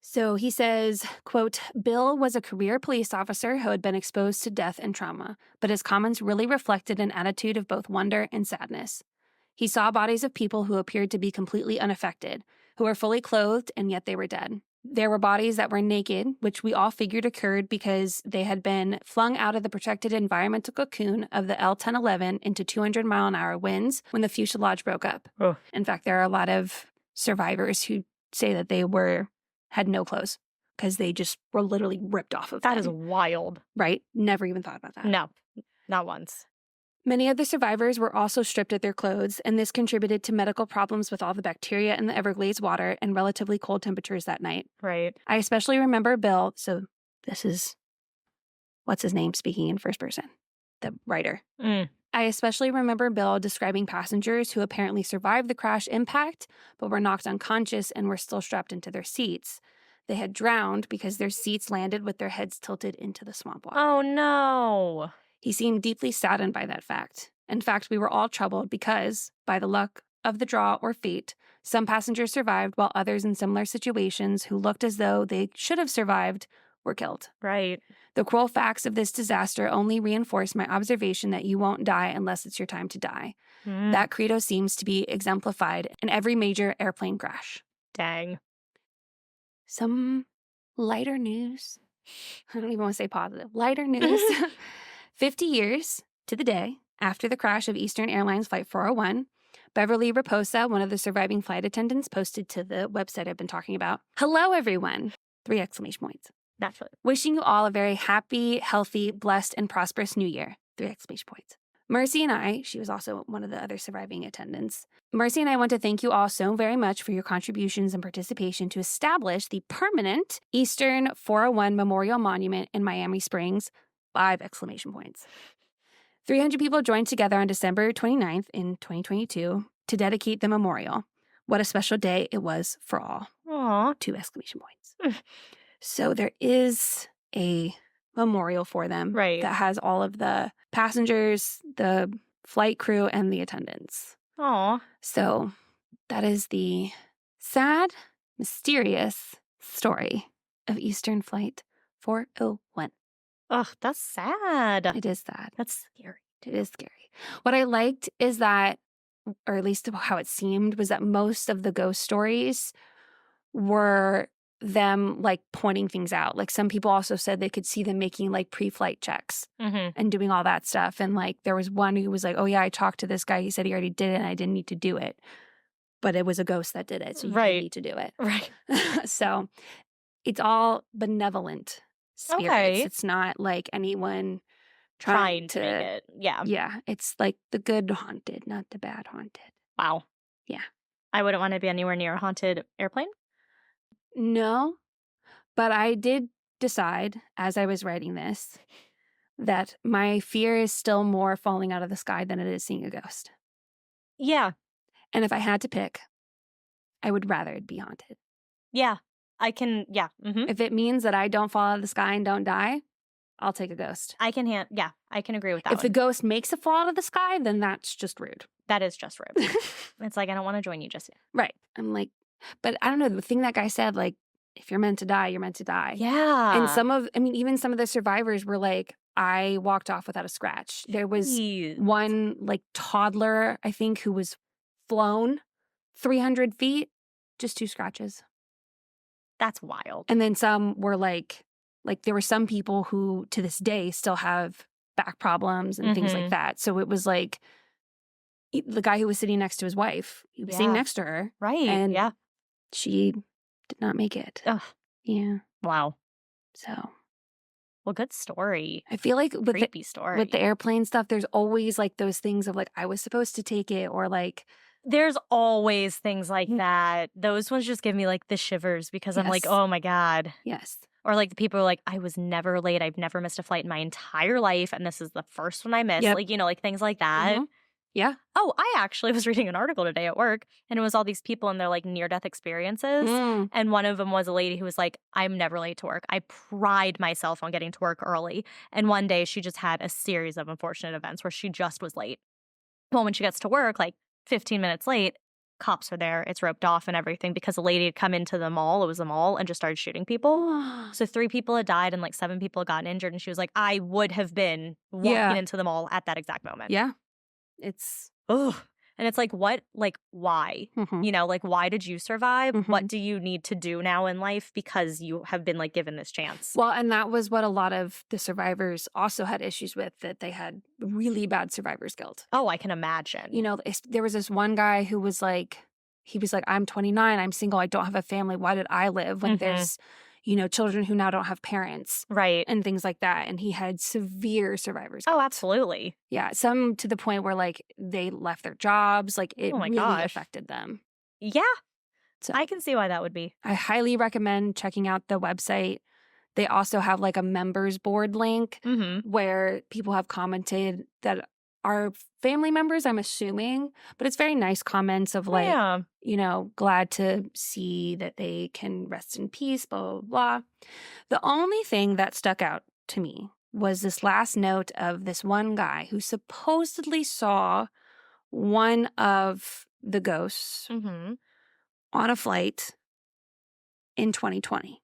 So he says, quote, Bill was a career police officer who had been exposed to death and trauma, but his comments really reflected an attitude of both wonder and sadness. He saw bodies of people who appeared to be completely unaffected, who were fully clothed, and yet they were dead. There were bodies that were naked, which we all figured occurred because they had been flung out of the protected environmental cocoon of the L-1011 into 200-mile-an-hour winds when the fuselage broke up. Oh. In fact, there are a lot of survivors who say that they had no clothes because they just were literally ripped off of them. That is wild. Right? Never even thought about that. No, not once. Many of the survivors were also stripped of their clothes, and this contributed to medical problems with all the bacteria in the Everglades water and relatively cold temperatures that night. Right. I especially remember Bill, so this is, what's his name speaking in first person? The writer. I especially remember Bill describing passengers who apparently survived the crash impact, but were knocked unconscious and were still strapped into their seats. They had drowned because their seats landed with their heads tilted into the swamp water. Oh, no. He seemed deeply saddened by that fact. In fact, we were all troubled because, by the luck of the draw or fate, some passengers survived while others in similar situations who looked as though they should have survived were killed. Right. The cruel facts of this disaster only reinforce my observation that you won't die unless it's your time to die. That credo seems to be exemplified in every major airplane crash. Dang. Some lighter news. I don't even want to say positive. Lighter news. 50 years to the day after the crash of Eastern Airlines Flight 401, Beverly Raposa, one of the surviving flight attendants, posted to the website I've been talking about, "Hello, everyone!" 3 exclamation points. Naturally. "Wishing you all a very happy, healthy, blessed, and prosperous new year." 3 exclamation points. Mercy and I, she was also one of the other surviving attendants. Mercy and I want to thank you all so very much for your contributions and participation to establish the permanent Eastern 401 Memorial Monument in Miami Springs. 5 exclamation points. 300 people joined together on December 29th in 2022 to dedicate the memorial. What a special day it was for all. Aww. 2 exclamation points. So there is a memorial for them Right. that has all of the passengers, the flight crew, and the attendants. Aw. So that is the sad, mysterious story of Eastern Flight 401. Ugh, that's sad. It is sad. That's scary. It is scary. What I liked is that, or at least how it seemed, was that most of the ghost stories were them like pointing things out. Like some people also said they could see them making like pre-flight checks and doing all that stuff. And like there was one who was like, "Oh yeah, I talked to this guy. He said he already did it and I didn't need to do it. But it was a ghost that did it. So you didn't need to do it." Right. So it's all benevolent spirits. Okay. It's not like anyone Trying to make it. Yeah. Yeah, it's like the good haunted, not the bad haunted. Wow. Yeah. I wouldn't want to be anywhere near a haunted airplane. No, but I did decide as I was writing this that my fear is still more falling out of the sky than it is seeing a ghost. Yeah. And if I had to pick, I would rather it be haunted. Yeah. I can, yeah. If it means that I don't fall out of the sky and don't die, I'll take a ghost. I can agree with that If the ghost makes a fall out of the sky, then that's just rude. That is just rude. It's like, I don't want to join you just yet. Right. I'm like, but I don't know. The thing that guy said, like, if you're meant to die, you're meant to die. Yeah. And even some of the survivors were like, I walked off without a scratch. There was Jeez. one like toddler, I think, who was flown 300 feet, just 2 scratches. That's wild. And then some were like there were some people who to this day still have back problems and things like that. So it was like the guy who was sitting next to his wife, he was sitting next to her. Right. And she did not make it. Ugh. Yeah. Wow. So. Well, good story. I feel like creepy story. With the airplane stuff, there's always like those things of like, I was supposed to take it, or like. There's always things like that. Those ones just give me like the shivers because I'm like, oh my God. Yes. Or like the people are like, I was never late. I've never missed a flight in my entire life. And this is the first one I missed. Yep. Like, like things like that. Yeah. Oh, I actually was reading an article today at work, and it was all these people and their like near-death experiences. And one of them was a lady who was like, I'm never late to work. I pride myself on getting to work early. And one day she just had a series of unfortunate events where she just was late. Well, when she gets to work, like 15 minutes late, cops are there. It's roped off and everything because a lady had come into the mall. It was a mall, and just started shooting people. So 3 people had died and like 7 people had gotten injured. And she was like, I would have been walking into the mall at that exact moment. Yeah. It's. Ugh. And it's like, what? Like, why? Like, why did you survive? What do you need to do now in life because you have been like given this chance? Well, and that was what a lot of the survivors also had issues with, that they had really bad survivor's guilt. Oh, I can imagine. There was this one guy who was like, I'm 29, I'm single, I don't have a family. Why did I live when there's, children who now don't have parents? Right. And things like that. And he had severe survivor's guilt. Oh, absolutely. Yeah. Some to the point where like they left their jobs. Like it really affected them. Yeah. So I can see why that would be. I highly recommend checking out the website. They also have like a members board link where people have commented that are family members, I'm assuming, but it's very nice comments of like, glad to see that they can rest in peace, blah, blah, blah. The only thing that stuck out to me was this last note of this one guy who supposedly saw one of the ghosts on a flight in 2020.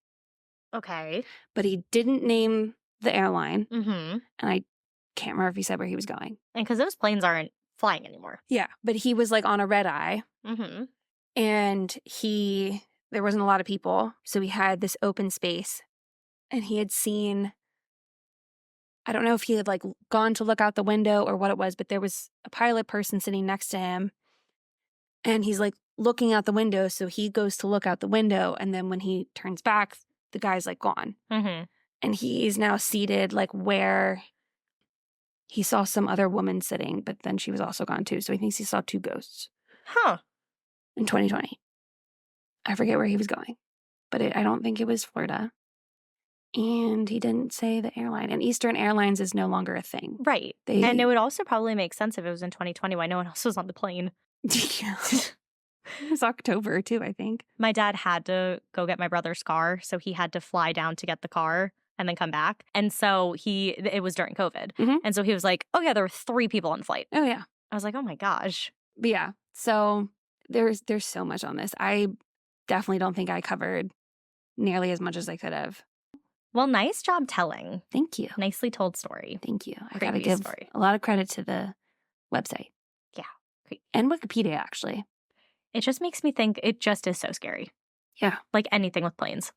Okay. But he didn't name the airline. And I can't remember if he said where he was going. And because those planes aren't flying anymore. Yeah. But he was like on a red eye. And there wasn't a lot of people. So he had this open space. And he had seen, I don't know if he had like gone to look out the window or what it was, but there was a pilot person sitting next to him. And he's like looking out the window. So he goes to look out the window. And then when he turns back, the guy's like gone. And he's now seated like where he saw some other woman sitting, but then she was also gone too. So he thinks he saw 2 ghosts. In 2020. I forget where he was going, but I don't think it was Florida. And he didn't say the airline. And Eastern Airlines is no longer a thing. Right. And it would also probably make sense if it was in 2020 why no one else was on the plane. It was October too, I think. My dad had to go get my brother's car, so he had to fly down to get the car and then come back. And so it was during COVID. And so he was like, oh yeah, there were 3 people on the flight. Oh yeah. I was like, oh my gosh. But yeah, so there's so much on this. I definitely don't think I covered nearly as much as I could have. Well, nice job telling. Thank you. Nicely told story. Thank you. I gotta give a lot of credit to the website. Yeah. Great. And Wikipedia, actually. It just makes me think it just is so scary. Yeah. Like anything with planes.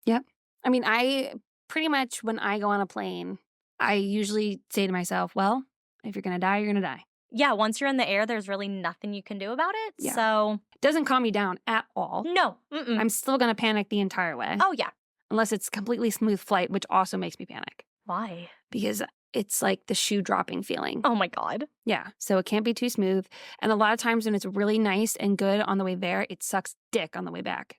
Yep. I mean, I pretty much, when I go on a plane, I usually say to myself, well, if you're going to die, you're going to die. Yeah, once you're in the air, there's really nothing you can do about it. Yeah. So it doesn't calm me down at all. No. I'm still going to panic the entire way. Oh, yeah. Unless it's completely smooth flight, which also makes me panic. Why? Because it's like the shoe dropping feeling. Oh my God. Yeah. So it can't be too smooth. And a lot of times when it's really nice and good on the way there, it sucks dick on the way back.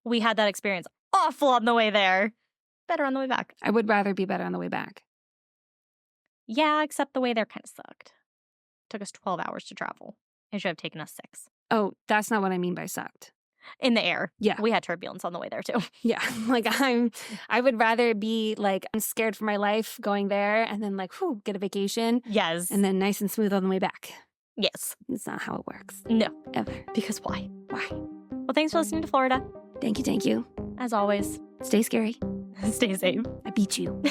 We had that experience. Awful on the way there. Better on the way back. I would rather be better on the way back. Yeah, except the way there kind of sucked. Took us 12 hours to travel. It should have taken us 6. Oh, that's not what I mean by sucked. In the air. Yeah. We had turbulence on the way there too. Yeah. Like I would rather be like, I'm scared for my life going there and then like, whew, get a vacation. Yes. And then nice and smooth on the way back. Yes. It's not how it works. No. Ever. Because why? Why? Well, thanks for listening to Florida. Thank you. As always, Stay scary. stay safe. I beat you.